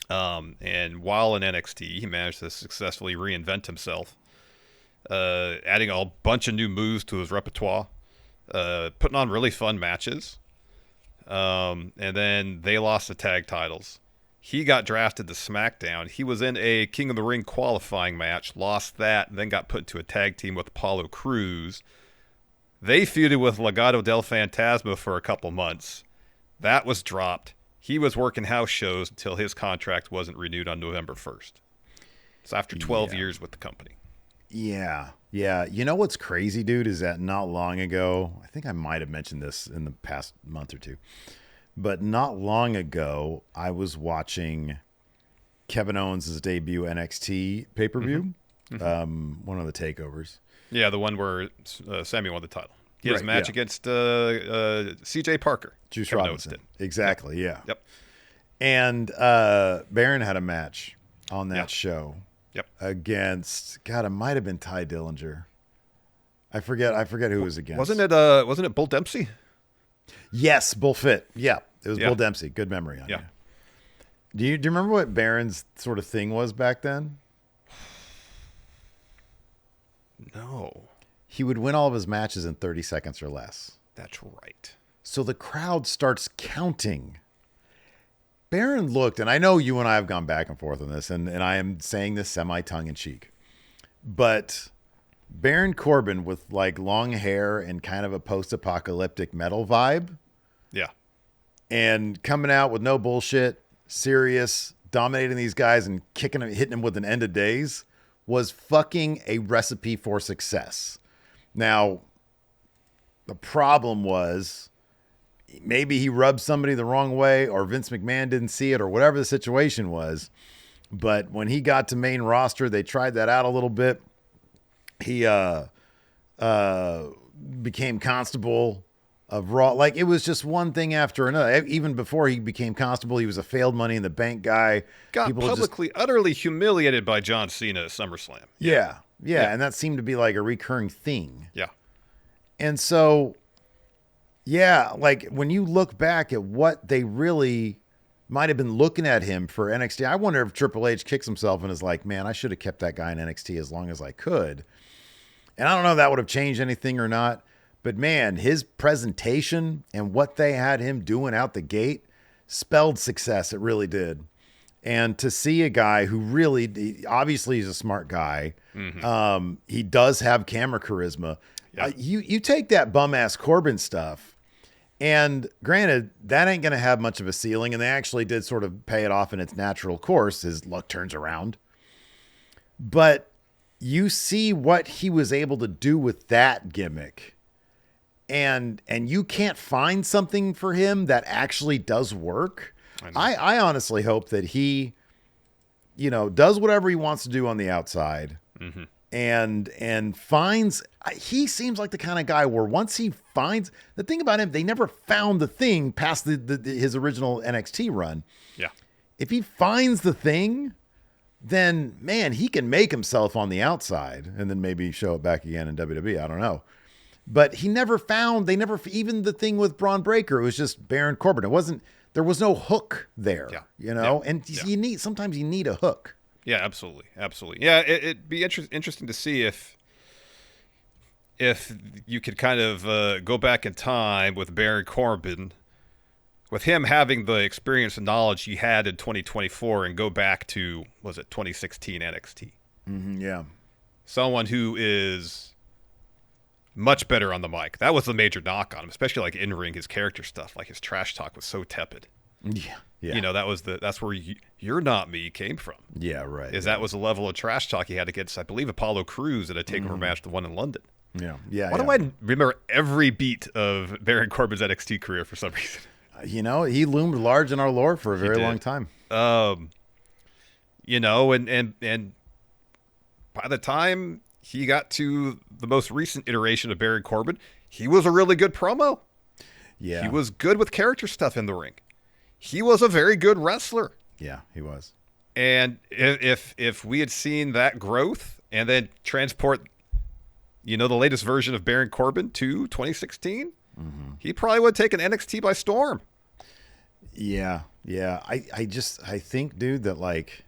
S2: And while in NXT, he managed to successfully reinvent himself, adding a bunch of new moves to his repertoire, putting on really fun matches. And then they lost the tag titles. He got drafted to SmackDown. He was in a King of the Ring qualifying match, lost that, and then got put into a tag team with Apollo Crews. They feuded with Legado del Fantasma for a couple months. That was dropped. He was working house shows until his contract wasn't renewed on November 1st. So after 12 years with the company.
S1: Yeah. You know what's crazy, dude, is that not long ago, I think I might have mentioned this in the past month or two, but not long ago, I was watching Kevin Owens' debut NXT pay-per-view, one of the takeovers.
S2: Yeah, the one where Sammy won the title. He had his match against C.J. Parker.
S1: Juice Robinson. Exactly, yeah.
S2: Yep.
S1: And Baron had a match on that show.
S2: Yep.
S1: Against, God, it might have been Ty Dillinger. I forget who it was against.
S2: Wasn't it Bull Dempsey?
S1: Yes, Bull Fit. Yeah, it was Bull Dempsey. Good memory on you. Do you remember what Baron's sort of thing was back then?
S2: No.
S1: He would win all of his matches in 30 seconds or less.
S2: That's right.
S1: So the crowd starts counting. Baron looked, and I know you and I have gone back and forth on this, and I am saying this semi-tongue-in-cheek, but Baron Corbin with like long hair and kind of a post-apocalyptic metal vibe.
S2: Yeah.
S1: And coming out with no bullshit, serious, dominating these guys and kicking them, hitting them with an end of days was fucking a recipe for success. Now, the problem was maybe he rubbed somebody the wrong way or Vince McMahon didn't see it or whatever the situation was. But when he got to main roster, they tried that out a little bit. He became constable of Raw. Like, it was just one thing after another. Even before he became constable, he was a failed Money in the Bank guy.
S2: Got publicly, utterly humiliated by John Cena at SummerSlam.
S1: Yeah. And that seemed to be like a recurring thing.
S2: Yeah.
S1: And so, yeah, like when you look back at what they really might have been looking at him for NXT, I wonder if Triple H kicks himself and is like, man, I should have kept that guy in NXT as long as I could. And I don't know if that would have changed anything or not, but man, his presentation and what they had him doing out the gate spelled success. It really did. And to see a guy who really, obviously he's a smart guy. He does have camera charisma. Yeah. You take that bum ass Corbin stuff, and granted, that ain't going to have much of a ceiling. And they actually did sort of pay it off in its natural course. His luck turns around. But you see what he was able to do with that gimmick. And you can't find something for him that actually does work. I honestly hope that he, does whatever he wants to do on the outside. And finds, he seems like the kind of guy where once he finds, the thing about him, they never found the thing past his original NXT run.
S2: Yeah.
S1: If he finds the thing, then man, he can make himself on the outside and then maybe show it back again in WWE. I don't know. But they never even the thing with Braun Breaker, it was just Baron Corbin. It wasn't there was no hook there,
S2: Yeah.
S1: and sometimes you need a hook.
S2: Yeah, absolutely. Absolutely. Yeah, it'd be interesting to see if you could kind of go back in time with Baron Corbin, with him having the experience and knowledge he had in 2024, and go back to, was it 2016 NXT?
S1: Yeah.
S2: Someone who is much better on the mic. That was the major knock on him, especially like in-ring, his character stuff, like his trash talk was so tepid.
S1: Yeah.
S2: That's where You're Not Me came from.
S1: Yeah, right.
S2: That was the level of trash talk he had against, I believe, Apollo Crews at a takeover match, the one in London.
S1: Yeah.
S2: Why do I remember every beat of Baron Corbin's NXT career for some reason?
S1: He loomed large in our lore for a very long time.
S2: And by the time he got to the most recent iteration of Baron Corbin, he was a really good promo.
S1: Yeah.
S2: He was good with character stuff in the ring. He was a very good wrestler.
S1: Yeah, he was.
S2: And if we had seen that growth and then transport, the latest version of Baron Corbin to 2016, he probably would have taken NXT by storm.
S1: Yeah. I think, dude, that like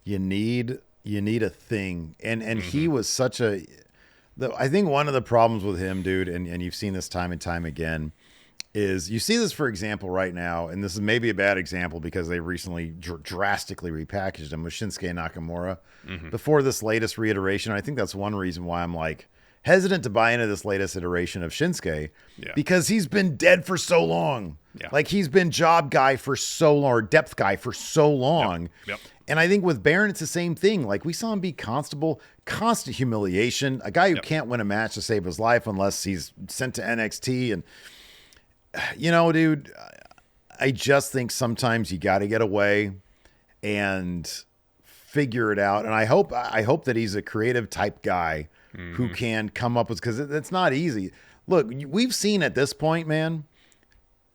S1: you need a thing, and he was such a. I think one of the problems with him, dude, and you've seen this time and time again, is you see this, for example, right now, and this is maybe a bad example because they recently drastically repackaged him with Shinsuke Nakamura before this latest reiteration. I think that's one reason why I'm like hesitant to buy into this latest iteration of Shinsuke, because he's been dead for so long.
S2: Yeah.
S1: Like he's been job guy for so long, or depth guy for so long.
S2: Yep.
S1: And I think with Baron, it's the same thing. Like we saw him be constable, constant humiliation, a guy who can't win a match to save his life unless he's sent to NXT. And dude, I just think sometimes you got to get away and figure it out. And I hope that he's a creative type guy who can come up with, because it's not easy. Look, we've seen at this point, man,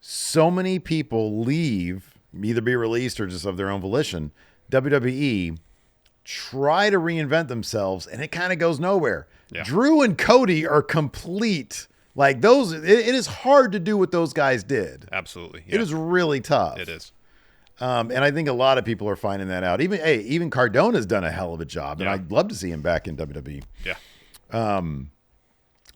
S1: so many people leave, either be released or just of their own volition, WWE, try to reinvent themselves, and it kind of goes nowhere. Yeah. Drew and Cody are complete. Like those, it is hard to do what those guys did.
S2: Absolutely.
S1: Yeah. It is really tough.
S2: It is.
S1: And I think a lot of people are finding that out. Even Cardona's done a hell of a job, and I'd love to see him back in WWE.
S2: Yeah.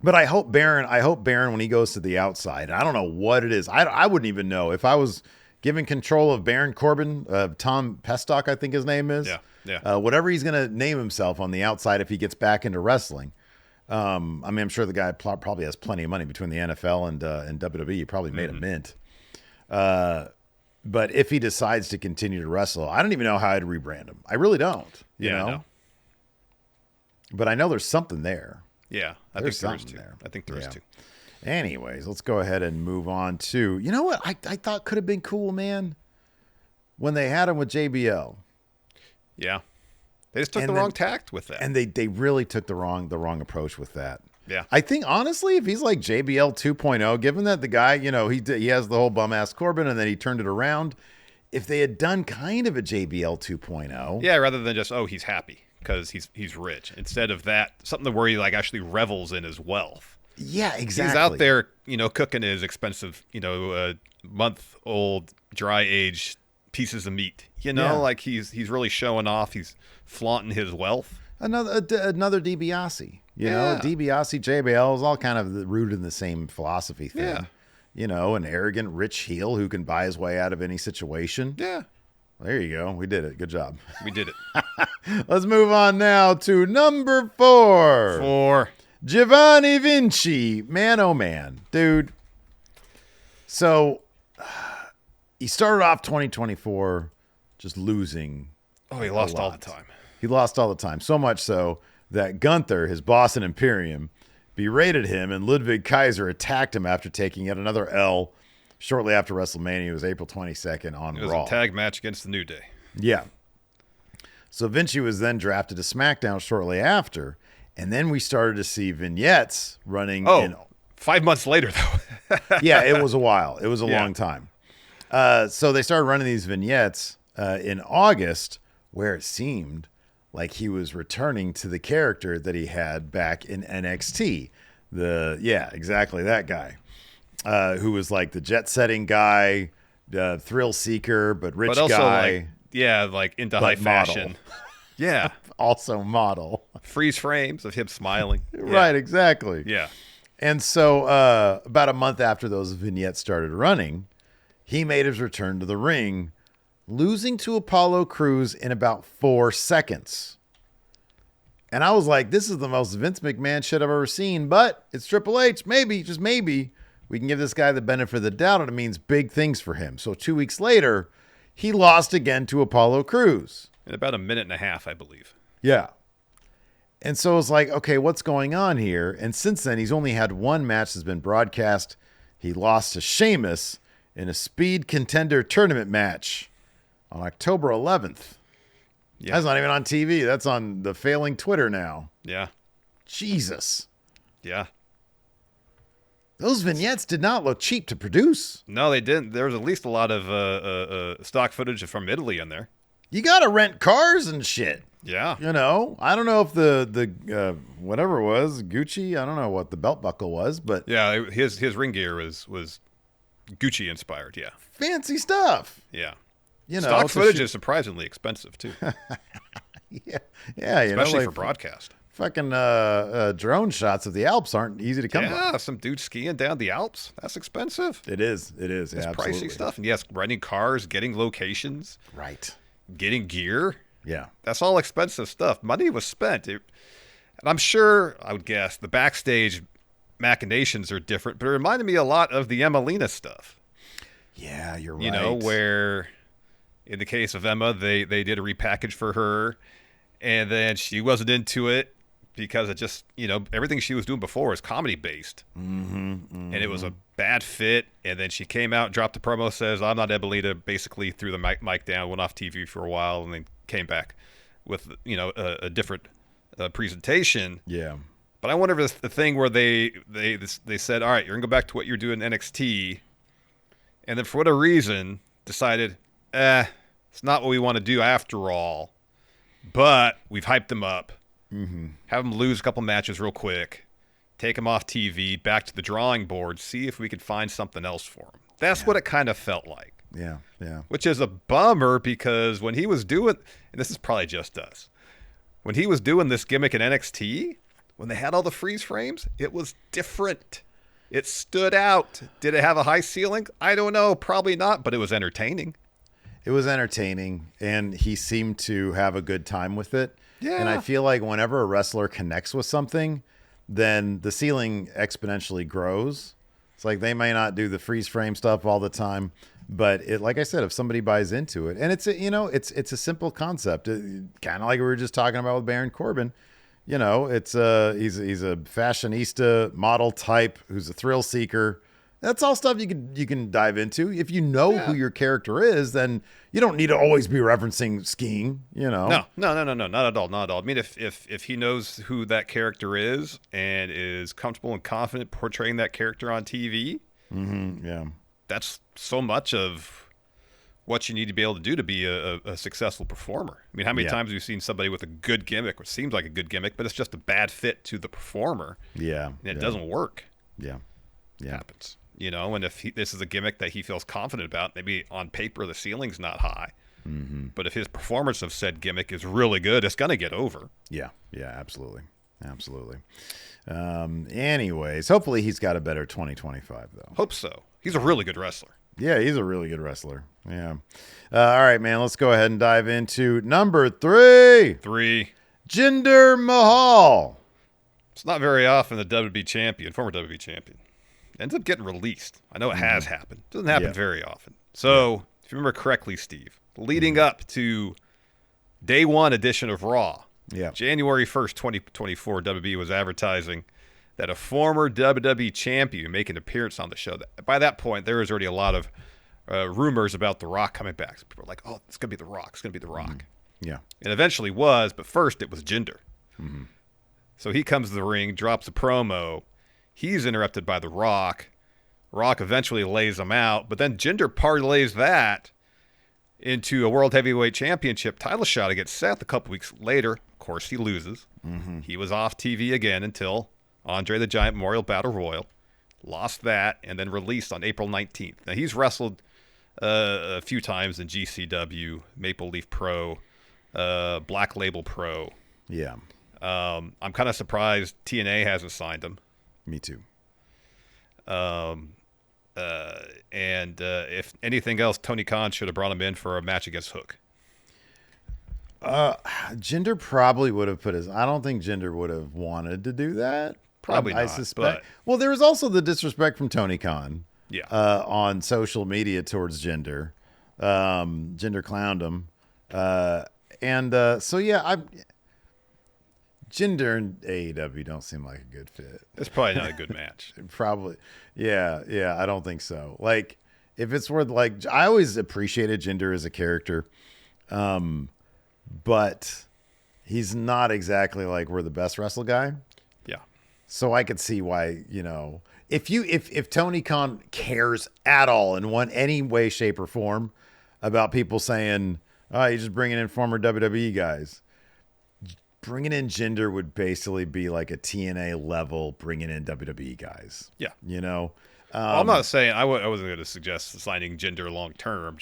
S1: But I hope Baron, when he goes to the outside, I don't know what it is. I wouldn't even know if I was given control of Baron Corbin, Tom Pestock, I think his name is.
S2: Yeah.
S1: Whatever he's going to name himself on the outside if he gets back into wrestling. I'm sure the guy probably has plenty of money between the NFL and WWE. He probably made a mint. But if he decides to continue to wrestle, I don't even know how I'd rebrand him. I really don't. You know?
S2: No.
S1: But I know there's something there.
S2: Yeah, I think there is too. I think there is too.
S1: Anyways, let's go ahead and move on to, you know what I thought could have been cool, man? When they had him with JBL.
S2: Yeah. They just took the wrong tact with that.
S1: And they really took the wrong approach with that.
S2: Yeah.
S1: I think, honestly, if he's like JBL 2.0, given that the guy, he has the whole bum-ass Corbin and then he turned it around, if they had done kind of a JBL 2.0.
S2: Yeah, rather than just, he's happy because he's rich. Instead of that, something where he like actually revels in his wealth.
S1: Yeah, exactly.
S2: He's out there, cooking his expensive, month-old, dry-aged pieces of meat. Like he's really showing off. He's flaunting his wealth.
S1: Another DiBiase. DiBiase, JBL is all kind of rooted in the same philosophy thing. Yeah. An arrogant, rich heel who can buy his way out of any situation.
S2: Yeah.
S1: There you go. We did it. Good job.
S2: We did it.
S1: Let's move on now to number 4. Giovanni Vinci. Man, oh man. Dude. So, he started off 2024 just losing.
S2: Oh, he lost all the time.
S1: He lost all the time. So much so that Gunther, his boss in Imperium, berated him, and Ludwig Kaiser attacked him after taking yet another L shortly after WrestleMania. It was April 22nd on Raw.
S2: It was a tag match against the New Day.
S1: Yeah. So Vinci was then drafted to SmackDown shortly after, and then we started to see vignettes running.
S2: 5 months later, though.
S1: Yeah, it was a while. It was a long time. So they started running these vignettes in August, where it seemed like he was returning to the character that he had back in NXT. Exactly that guy, who was like the jet-setting guy, thrill seeker, but rich
S2: but also
S1: guy.
S2: like into
S1: but
S2: high fashion. Yeah.
S1: Also model.
S2: Freeze frames of him smiling.
S1: Right, exactly.
S2: Yeah.
S1: And so about a month after those vignettes started running, he made his return to the ring, losing to Apollo Crews in about 4 seconds. And I was like, this is the most Vince McMahon shit I've ever seen, but it's Triple H. Maybe, just maybe, we can give this guy the benefit of the doubt, and it means big things for him. So 2 weeks later, he lost again to Apollo Crews.
S2: In about a minute and a half, I believe.
S1: Yeah. And so it's like, okay, what's going on here? And since then, he's only had one match that's been broadcast. He lost to Sheamus in a Speed Contender Tournament match on October 11th.
S2: Yeah.
S1: That's not even on TV. That's on the failing Twitter now.
S2: Yeah.
S1: Jesus.
S2: Yeah.
S1: Those vignettes did not look cheap to produce.
S2: No, they didn't. There was at least a lot of stock footage from Italy in there.
S1: You got to rent cars and shit.
S2: Yeah.
S1: You know, I don't know if the whatever it was, Gucci, I don't know what the belt buckle was, but
S2: yeah, his ring gear was Gucci inspired. Yeah.
S1: Fancy stuff.
S2: Yeah.
S1: You know,
S2: stock footage is surprisingly expensive too.
S1: yeah,
S2: especially
S1: like
S2: for broadcast.
S1: Fucking drone shots of the Alps aren't easy to come by.
S2: Yeah, some dude skiing down the Alps. That's expensive.
S1: It is.
S2: It's
S1: Yeah, absolutely.
S2: pricey stuff. And yes, renting cars, getting locations,
S1: right?
S2: Getting gear.
S1: Yeah,
S2: that's all expensive stuff. Money was spent. And I'm sure, I would guess, the backstage machinations are different, but it reminded me a lot of the Emelina stuff.
S1: Yeah, you're right.
S2: You know, where in the case of Emma, they did a repackage for her, and then she wasn't into it because it just, you know, everything she was doing before is comedy based. And it was a bad fit. And then she came out, dropped a promo, says, I'm not Emelina, basically threw the mic down, went off TV for a while, and then came back with, you know, a different presentation.
S1: Yeah.
S2: But I wonder if it's the thing where they said, all right, you're going to go back to what you're doing in NXT. And then for whatever reason decided, it's not what we want to do after all. But we've hyped them up. Have them lose a couple matches real quick. Take them off TV, back to the drawing board, see if we could find something else for them. That's what it kind of felt like.
S1: Yeah.
S2: Which is a bummer because when he was doing, and this is probably just us, when he was doing this gimmick in NXT, when they had all the freeze frames, it was different. It stood out. Did it have a high ceiling? I don't know. Probably not, but it was entertaining.
S1: It was entertaining, and he seemed to have a good time with it.
S2: Yeah.
S1: And I feel like whenever a wrestler connects with something, then the ceiling exponentially grows. It's like they may not do the freeze frame stuff all the time, but it, like I said, if somebody buys into it, and it's a simple concept, kind of like we were just talking about with Baron Corbin. You know, it's he's a fashionista model type who's a thrill seeker. That's all stuff you can dive into. If you know who your character is, then you don't need to always be referencing skiing, you know.
S2: No, not at all. I mean, if he knows who that character is and is comfortable and confident portraying that character on TV, that's so much of what you need to be able to do to be a successful performer. I mean, how many times have you seen somebody with a good gimmick, or seems like a good gimmick, but it's just a bad fit to the performer?
S1: Yeah.
S2: And it doesn't work.
S1: Yeah.
S2: It happens. You know, and if this is a gimmick that he feels confident about, maybe on paper the ceiling's not high. But if his performance of said gimmick is really good, it's going to get over.
S1: Yeah, absolutely. Anyways, hopefully he's got a better 2025, though.
S2: Hope so. He's a really good wrestler.
S1: Yeah, he's a really good wrestler. Yeah. All right, man, let's go ahead and dive into number 3.
S2: 3.
S1: Jinder Mahal.
S2: It's not very often the WWE champion, former WWE champion, ends up getting released. I know it has happened. Doesn't happen very often. So, if you remember correctly, Steve, leading up to day 1 edition of Raw, January 1st, 2024, WWE was advertising that a former WWE champion make an appearance on the show. By that point, there was already a lot of rumors about The Rock coming back. So people were like, oh, it's going to be The Rock. It's going to be The Rock.
S1: Yeah.
S2: It eventually was, but first it was Jinder. So he comes to the ring, drops a promo. He's interrupted by The Rock. Rock eventually lays him out, but then Jinder parlays that into a World Heavyweight Championship title shot against Seth a couple weeks later. Of course, he loses. He was off TV again until Andre the Giant Memorial Battle Royal. Lost that, and then released on April 19th. Now, he's wrestled a few times in GCW, Maple Leaf Pro, Black Label Pro.
S1: Yeah.
S2: I'm kind of surprised TNA hasn't signed him.
S1: Me too.
S2: And if anything else, Tony Khan should have brought him in for a match against Hook.
S1: Jinder probably would have put his. I don't think Jinder would have wanted to do that.
S2: Probably
S1: I
S2: not,
S1: suspect.
S2: but-
S1: Well, there was also the disrespect from Tony Khan.
S2: Yeah.
S1: On social media towards Jinder. Jinder clowned him. So yeah, Jinder and AEW don't seem like a good fit.
S2: It's probably not a good match.
S1: Probably. Yeah, I don't think so. Like, if it's worth, like, I always appreciated Jinder as a character, but he's not exactly like we're the best wrestle guy.
S2: Yeah.
S1: So I could see why, if Tony Khan cares at all in any way, shape, or form about people saying, oh, you're just bringing in former WWE guys. Bringing in Jinder would basically be like a TNA level bringing in WWE guys.
S2: Yeah.
S1: Well,
S2: I'm not saying I wasn't going to suggest signing Jinder long term.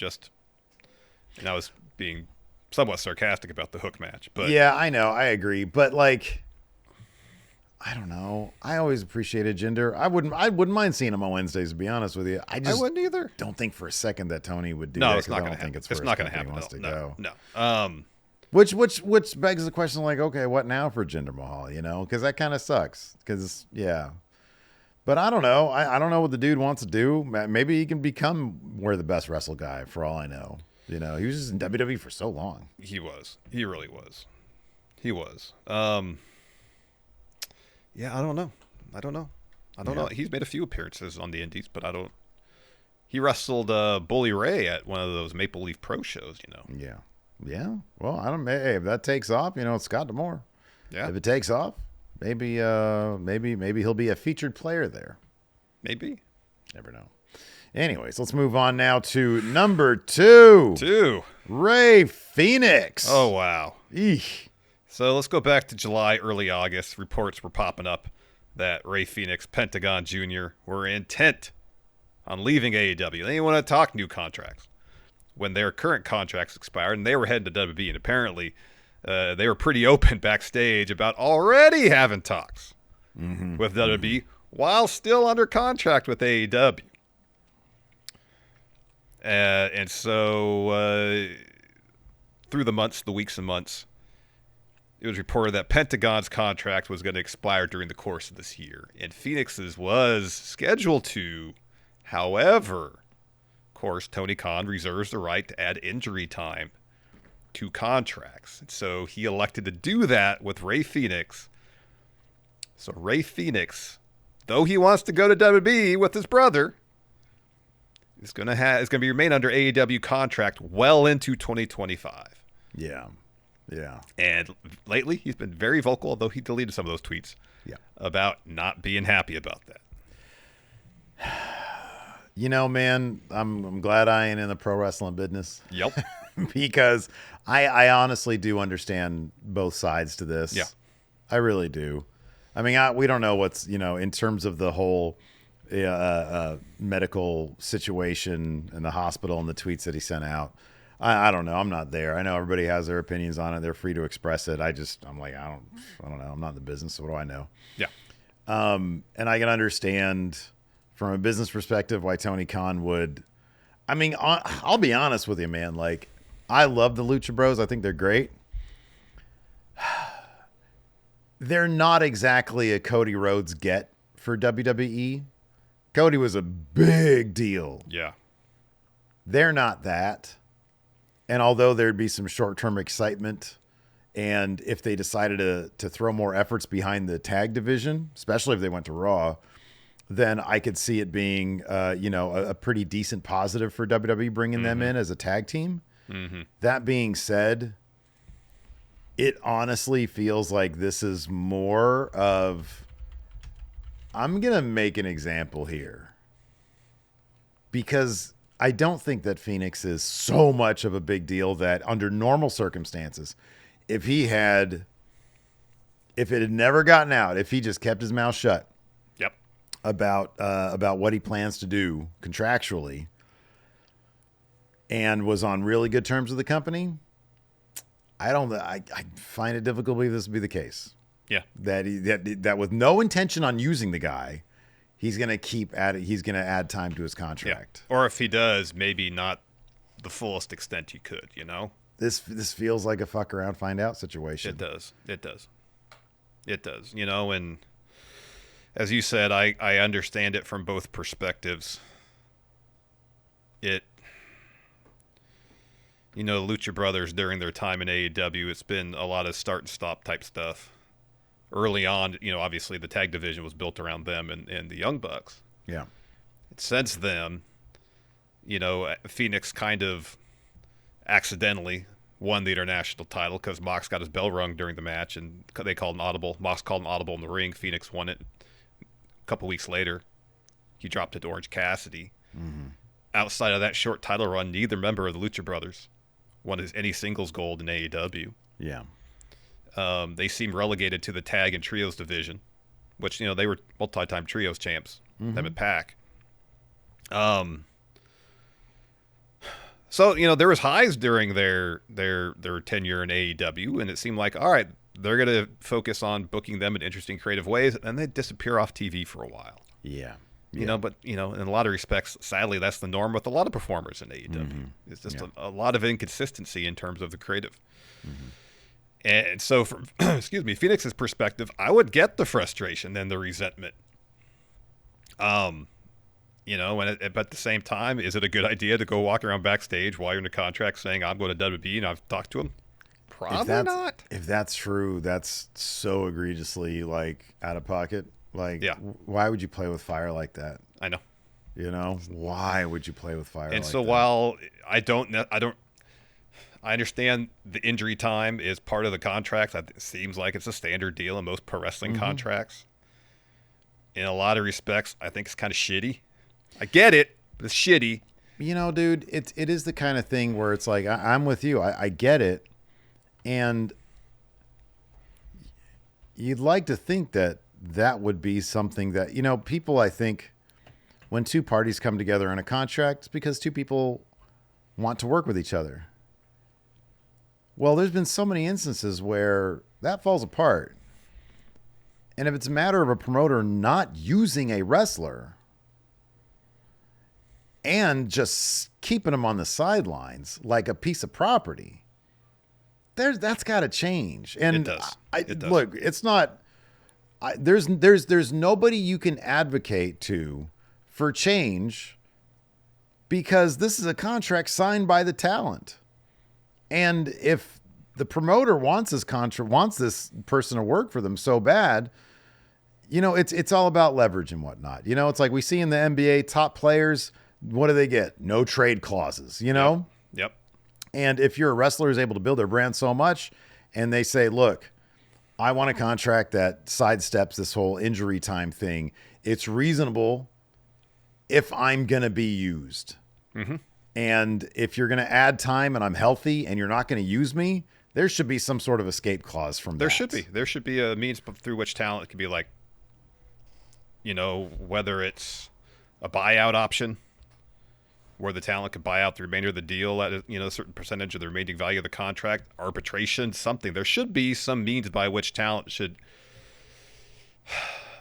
S2: And I was being somewhat sarcastic about the Hook match. But
S1: yeah, I know, I agree, but like, I don't know. I always appreciated Jinder. I wouldn't mind seeing him on Wednesdays. To be honest with you, I
S2: wouldn't either.
S1: Don't think for a second that Tony would do
S2: No,
S1: that.
S2: it's not going to happen.
S1: It's
S2: not going to
S1: happen.
S2: happen.
S1: Go.
S2: No.
S1: Which begs the question, like, okay, what now for Jinder Mahal? Because that kind of sucks. Because yeah, but I don't know. I don't know what the dude wants to do. Maybe he can become the best wrestle guy for all I know. He was just in WWE for so long.
S2: He was. He really was. He was. Yeah, I don't know. I don't know. He's made a few appearances on the Indies, but I don't. He wrestled Bully Ray at one of those Maple Leaf Pro shows.
S1: Yeah. Yeah. Well, I don't. Hey, if that takes off, it's Scott D'Amore.
S2: Yeah.
S1: If it takes off, maybe he'll be a featured player there.
S2: Maybe.
S1: Never know. Anyways, let's move on now to number 2. Ray Fenix.
S2: Oh, wow.
S1: Eesh.
S2: So let's go back to July, early August. Reports were popping up that Ray Fenix, Pentagon Jr. were intent on leaving AEW. They didn't want to talk new contracts when their current contracts expired, and they were heading to WWE. And apparently, they were pretty open backstage about already having talks with WWE while still under contract with AEW. And so through the weeks and months, it was reported that Pentagon's contract was going to expire during the course of this year, and Phoenix's was scheduled to. However, of course, Tony Khan reserves the right to add injury time to contracts. And so he elected to do that with Ray Fenix. So Ray Fenix, though he wants to go to WWE with his brother, is going to remain under AEW contract well into 2025.
S1: Yeah. Yeah.
S2: And lately, he's been very vocal, although he deleted some of those tweets, about not being happy about that.
S1: Man, I'm glad I ain't in the pro wrestling business.
S2: Yep.
S1: Because I honestly do understand both sides to this.
S2: Yeah.
S1: I really do. I mean, we don't know what's, in terms of the whole medical situation in the hospital and the tweets that he sent out. I don't know. I'm not there. I know everybody has their opinions on it. They're free to express it. I'm like, I don't know. I'm not in the business. So what do I know?
S2: Yeah.
S1: And I can understand from a business perspective why Tony Khan would. I mean, I'll be honest with you, man. Like, I love the Lucha Bros. I think they're great. They're not exactly a Cody Rhodes get for WWE. Cody was a big deal.
S2: Yeah.
S1: They're not that. And although there'd be some short-term excitement, and if they decided to throw more efforts behind the tag division, especially if they went to Raw, then I could see it being, a pretty decent positive for WWE bringing them in as a tag team. Mm-hmm. That being said, it honestly feels like this is more of, I'm going to make an example here, because I don't think that Fenix is so much of a big deal that under normal circumstances, if it had never gotten out, if he just kept his mouth shut about what he plans to do contractually, and was on really good terms with the company, I find it difficult to believe this would be the case.
S2: Yeah.
S1: That with no intention on using the guy, he's going to add time to his contract.
S2: Yeah. Or if he does, maybe not the fullest extent he could, you know?
S1: This feels like a fuck around, find out situation.
S2: It does. You know, and as you said, I understand it from both perspectives. You know, Lucha Brothers during their time in AEW, it's been a lot of start and stop type stuff. Early on, you know, obviously the tag division was built around them and the Young Bucks.
S1: Yeah.
S2: Since then, you know, Fenix kind of accidentally won the international title because Mox got his bell rung during the match and they called an audible. Mox called an audible in the ring. Fenix won it. A couple weeks later, he dropped it to Orange Cassidy.
S1: Mm-hmm.
S2: Outside of that short title run, neither member of the Lucha Brothers won any singles gold in AEW.
S1: Yeah.
S2: They seem relegated to the tag and trios division, which, you know, they were multi-time trios champs, them at PAC. So, you know, there was highs during their tenure in AEW, and it seemed like, all right, they're going to focus on booking them in interesting, creative ways, and they disappear off TV for a while.
S1: Yeah.
S2: You know, but, you know, in a lot of respects, sadly, that's the norm with a lot of performers in AEW. It's just a lot of inconsistency in terms of the creative. And so from, Phoenix's perspective, I would get the frustration and the resentment. You know, but at the same time, is it a good idea to go walk around backstage while you're in a contract saying, I'm going to WWE and I've talked to him? Probably not.
S1: If that's true, that's so egregiously, like, out of pocket. Like,
S2: yeah.
S1: Why would you play with fire like that?
S2: I know.
S1: You know, why would you play with fire like that?
S2: And so while I understand the injury time is part of the contract. It seems like it's a standard deal in most pro wrestling contracts. In a lot of respects, I think it's kind of shitty. I get it, but it's shitty.
S1: You know, dude, it is the kind of thing where it's like, I'm with you. I get it. And you'd like to think that would be something that, you know, people, I think, when two parties come together in a contract, it's because two people want to work with each other. Well, there's been so many instances where that falls apart. And if it's a matter of a promoter not using a wrestler and just keeping them on the sidelines like a piece of property, that's got to change. And
S2: it does. It does.
S1: Look, it's not. There's nobody you can advocate to for change because this is a contract signed by the talent. And if the promoter wants this person to work for them so bad, you know, it's all about leverage and whatnot. You know, it's like we see in the NBA, top players, what do they get? No trade clauses, you know?
S2: Yep.
S1: And if you're a wrestler who's able to build their brand so much and they say, look, I want a contract that sidesteps this whole injury time thing. It's reasonable if I'm going to be used. Mm-hmm. And if you're going to add time and I'm healthy and you're not going to use me, there should be some sort of escape clause from that.
S2: There should be a means through which talent could be like, you know, whether it's a buyout option where the talent could buy out the remainder of the deal at, you know, a certain percentage of the remaining value of the contract, arbitration, something. There should be some means by which talent should,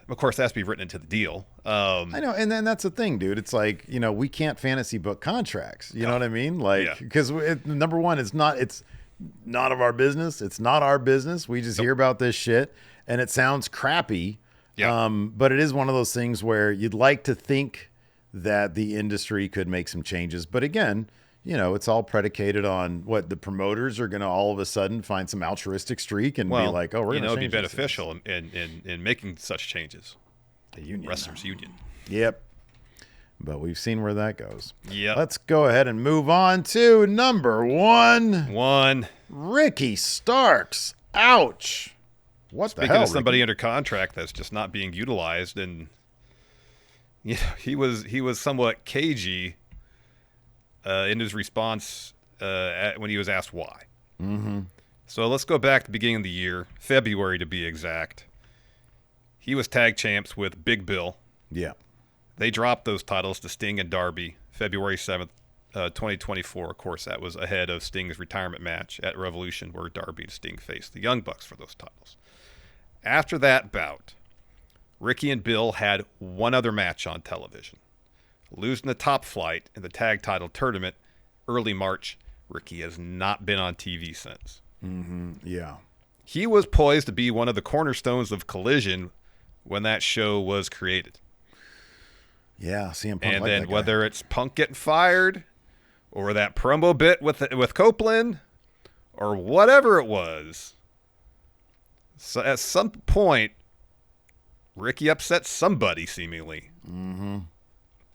S2: of course, that has to be written into the deal.
S1: I know. And then that's the thing, dude. It's like, you know, we can't fantasy book contracts. You know what I mean? Like, because number one, it's none of our business. It's not our business. We just hear about this shit and it sounds crappy.
S2: Yeah.
S1: But it is one of those things where you'd like to think that the industry could make some changes. But again, you know, it's all predicated on what the promoters are going to all of a sudden find some altruistic streak and be like, oh, we're going to change
S2: it'd be beneficial in making such changes.
S1: The union.
S2: Wrestlers union.
S1: Yep. But we've seen where that goes.
S2: Yep.
S1: Let's go ahead and move on to number one. Ricky Starks. Ouch.
S2: Speaking
S1: the hell,
S2: of somebody
S1: Ricky?
S2: under contract that's just not being utilized, and you know, he was somewhat cagey in his response when he was asked why. Mm-hmm. So let's go back to the beginning of the year, February to be exact. He was tag champs with Big Bill.
S1: Yeah.
S2: They dropped those titles to Sting and Darby February 7th 2024. Of course, that was ahead of Sting's retirement match at Revolution, where Darby and Sting faced the Young Bucks for those titles. After that bout, Ricky and Bill had one other match on television. Losing the top flight in the tag title tournament early March, Ricky has not been on TV since.
S1: Yeah.
S2: He was poised to be one of the cornerstones of Collision when that show was created.
S1: Yeah, CM Punk.
S2: And then whether it's Punk getting fired, or that promo bit with Copeland, or whatever it was, so at some point, Ricky upset somebody seemingly,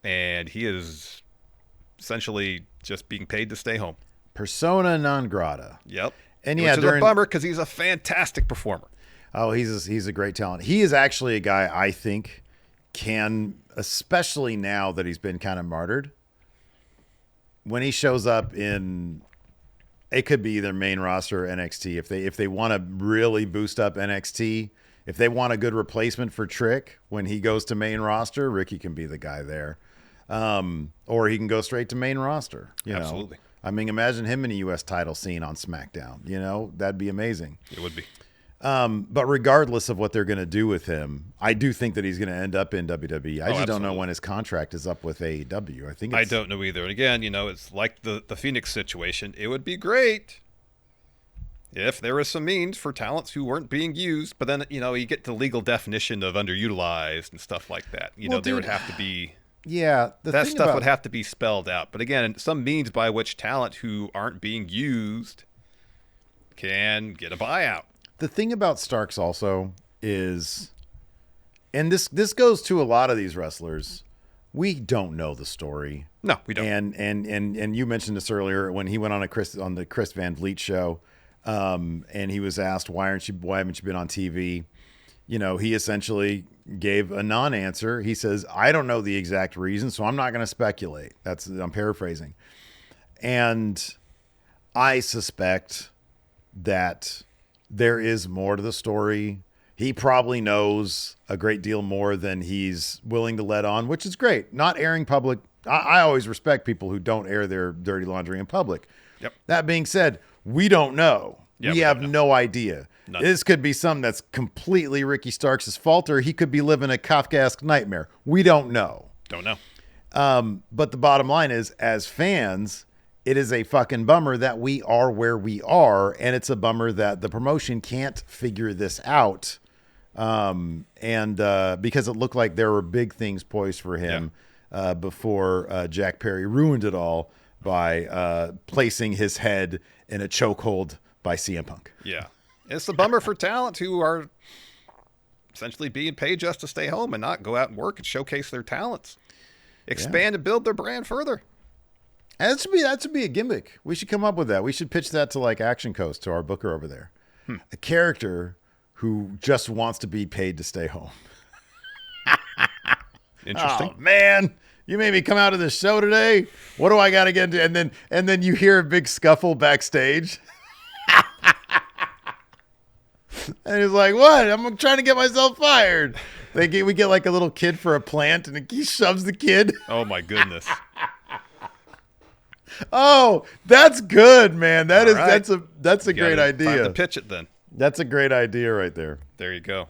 S2: and he is essentially just being paid to stay home.
S1: Persona non grata.
S2: Yep.
S1: And
S2: which is a bummer because he's a fantastic performer.
S1: Oh, he's a great talent. He is actually a guy I think can, especially now that he's been kind of martyred, when he shows up in, it could be either main roster or NXT. If they want to really boost up NXT, if they want a good replacement for Trick when he goes to main roster, Ricky can be the guy there. Or he can go straight to main roster.
S2: Absolutely.
S1: I mean, imagine him in a U.S. title scene on SmackDown. That'd be amazing.
S2: It would be.
S1: But regardless of what they're going to do with him, I do think that he's going to end up in WWE. I just don't know when his contract is up with AEW. I don't
S2: know either. And again, it's like the Phoenix situation. It would be great if there was some means for talents who weren't being used, but then, you get the legal definition of underutilized and stuff like that. There would have to be...
S1: Yeah.
S2: That stuff would have to be spelled out. But again, some means by which talent who aren't being used can get a buyout.
S1: The thing about Starks also is, and this goes to a lot of these wrestlers, we don't know the story.
S2: No, we don't.
S1: And you mentioned this earlier when he went on the Chris Van Vliet show, and he was asked, why haven't you been on TV? He essentially gave a non-answer. He says, I don't know the exact reason, so I'm not going to speculate. I'm paraphrasing. And I suspect that there is more to the story. He probably knows a great deal more than he's willing to let on, which is great. Not airing public. I always respect people who don't air their dirty laundry in public.
S2: Yep.
S1: That being said, we don't know.
S2: Yeah,
S1: we have no idea.
S2: None.
S1: This could be something that's completely Ricky Starks' fault, or he could be living a Kafkaesque nightmare. We don't know.
S2: Don't know.
S1: But the bottom line is, as fans, it is a fucking bummer that we are where we are, and it's a bummer that the promotion can't figure this out. And because it looked like there were big things poised for him before Jack Perry ruined it all by placing his head in a chokehold by CM Punk.
S2: Yeah. It's a bummer for talent who are essentially being paid just to stay home and not go out and work and showcase their talents. Expand and build their brand further.
S1: And that should be a gimmick. We should come up with that. We should pitch that to like Action Coast, to our booker over there. A character who just wants to be paid to stay home.
S2: Interesting.
S1: Oh, man. You made me come out of this show today. What do I got to get into? And then you hear a big scuffle backstage. And he's like, what? I'm trying to get myself fired. We get like a little kid for a plant, and he shoves the kid.
S2: Oh, my goodness.
S1: Oh, that's good, man. That's a great idea.
S2: Time to pitch it then.
S1: That's a great idea right there.
S2: There you go.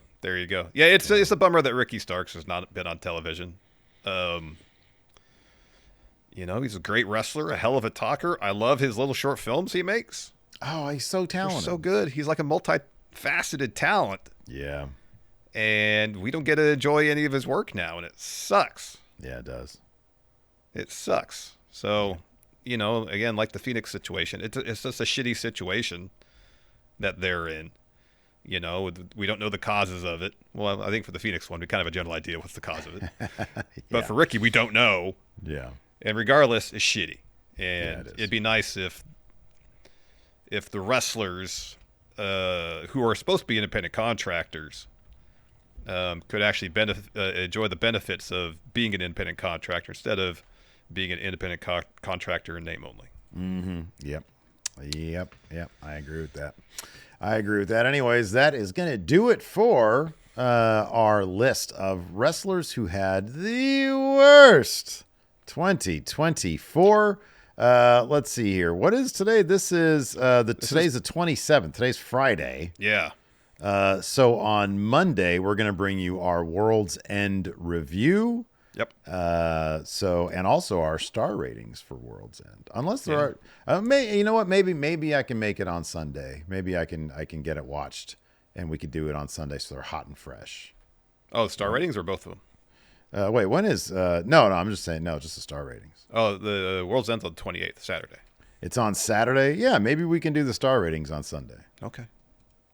S2: Yeah, it's a bummer that Ricky Starks has not been on television. He's a great wrestler, a hell of a talker. I love his little short films he makes.
S1: Oh, he's so talented.
S2: They're so good. He's like a multifaceted talent.
S1: Yeah.
S2: And we don't get to enjoy any of his work now, and it sucks.
S1: Yeah, it does.
S2: It sucks. So, again, like the Phoenix situation, it's just a shitty situation that they're in. We don't know the causes of it. Well, I think for the Phoenix one, we kind of have a general idea what's the cause of it. But for Ricky, we don't know.
S1: Yeah.
S2: And regardless, it's shitty. And it'd be nice if the wrestlers who are supposed to be independent contractors could actually enjoy the benefits of being an independent contractor instead of being an independent contractor in name only.
S1: Mm-hmm. Yep. I agree with that. Anyways, that is going to do it for our list of wrestlers who had the worst 2024. Let's see here. What is today? This is today's the 27th. Today's Friday.
S2: Yeah.
S1: So on Monday, we're going to bring you our World's End review.
S2: Yep.
S1: And also our star ratings for World's End. Unless there are, you know what? Maybe I can make it on Sunday. Maybe I can get it watched, and we could do it on Sunday so they're hot and fresh.
S2: Oh, the star ratings or both of them?
S1: Wait, when is? No, I'm just saying no, just the star ratings.
S2: Oh, the World's End's on the 28th, Saturday.
S1: It's on Saturday. Yeah, maybe we can do the star ratings on Sunday.
S2: Okay.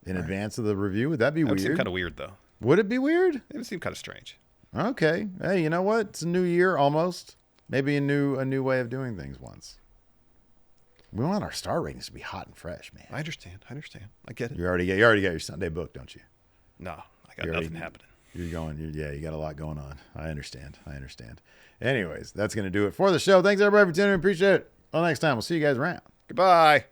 S1: In advance of the review. Would that be weird?
S2: It would seem kind of weird, though.
S1: Would it be weird?
S2: It would seem kind of strange.
S1: Okay. Hey, you know what? It's a new year almost. Maybe a new way of doing things once. We want our star ratings to be hot and fresh, man.
S2: I understand. I get it.
S1: You already got your Sunday book, don't you?
S2: No, I got nothing happening.
S1: You got a lot going on. I understand. Anyways, that's going to do it for the show. Thanks everybody for tuning in. Appreciate it. Until next time, we'll see you guys around.
S2: Goodbye.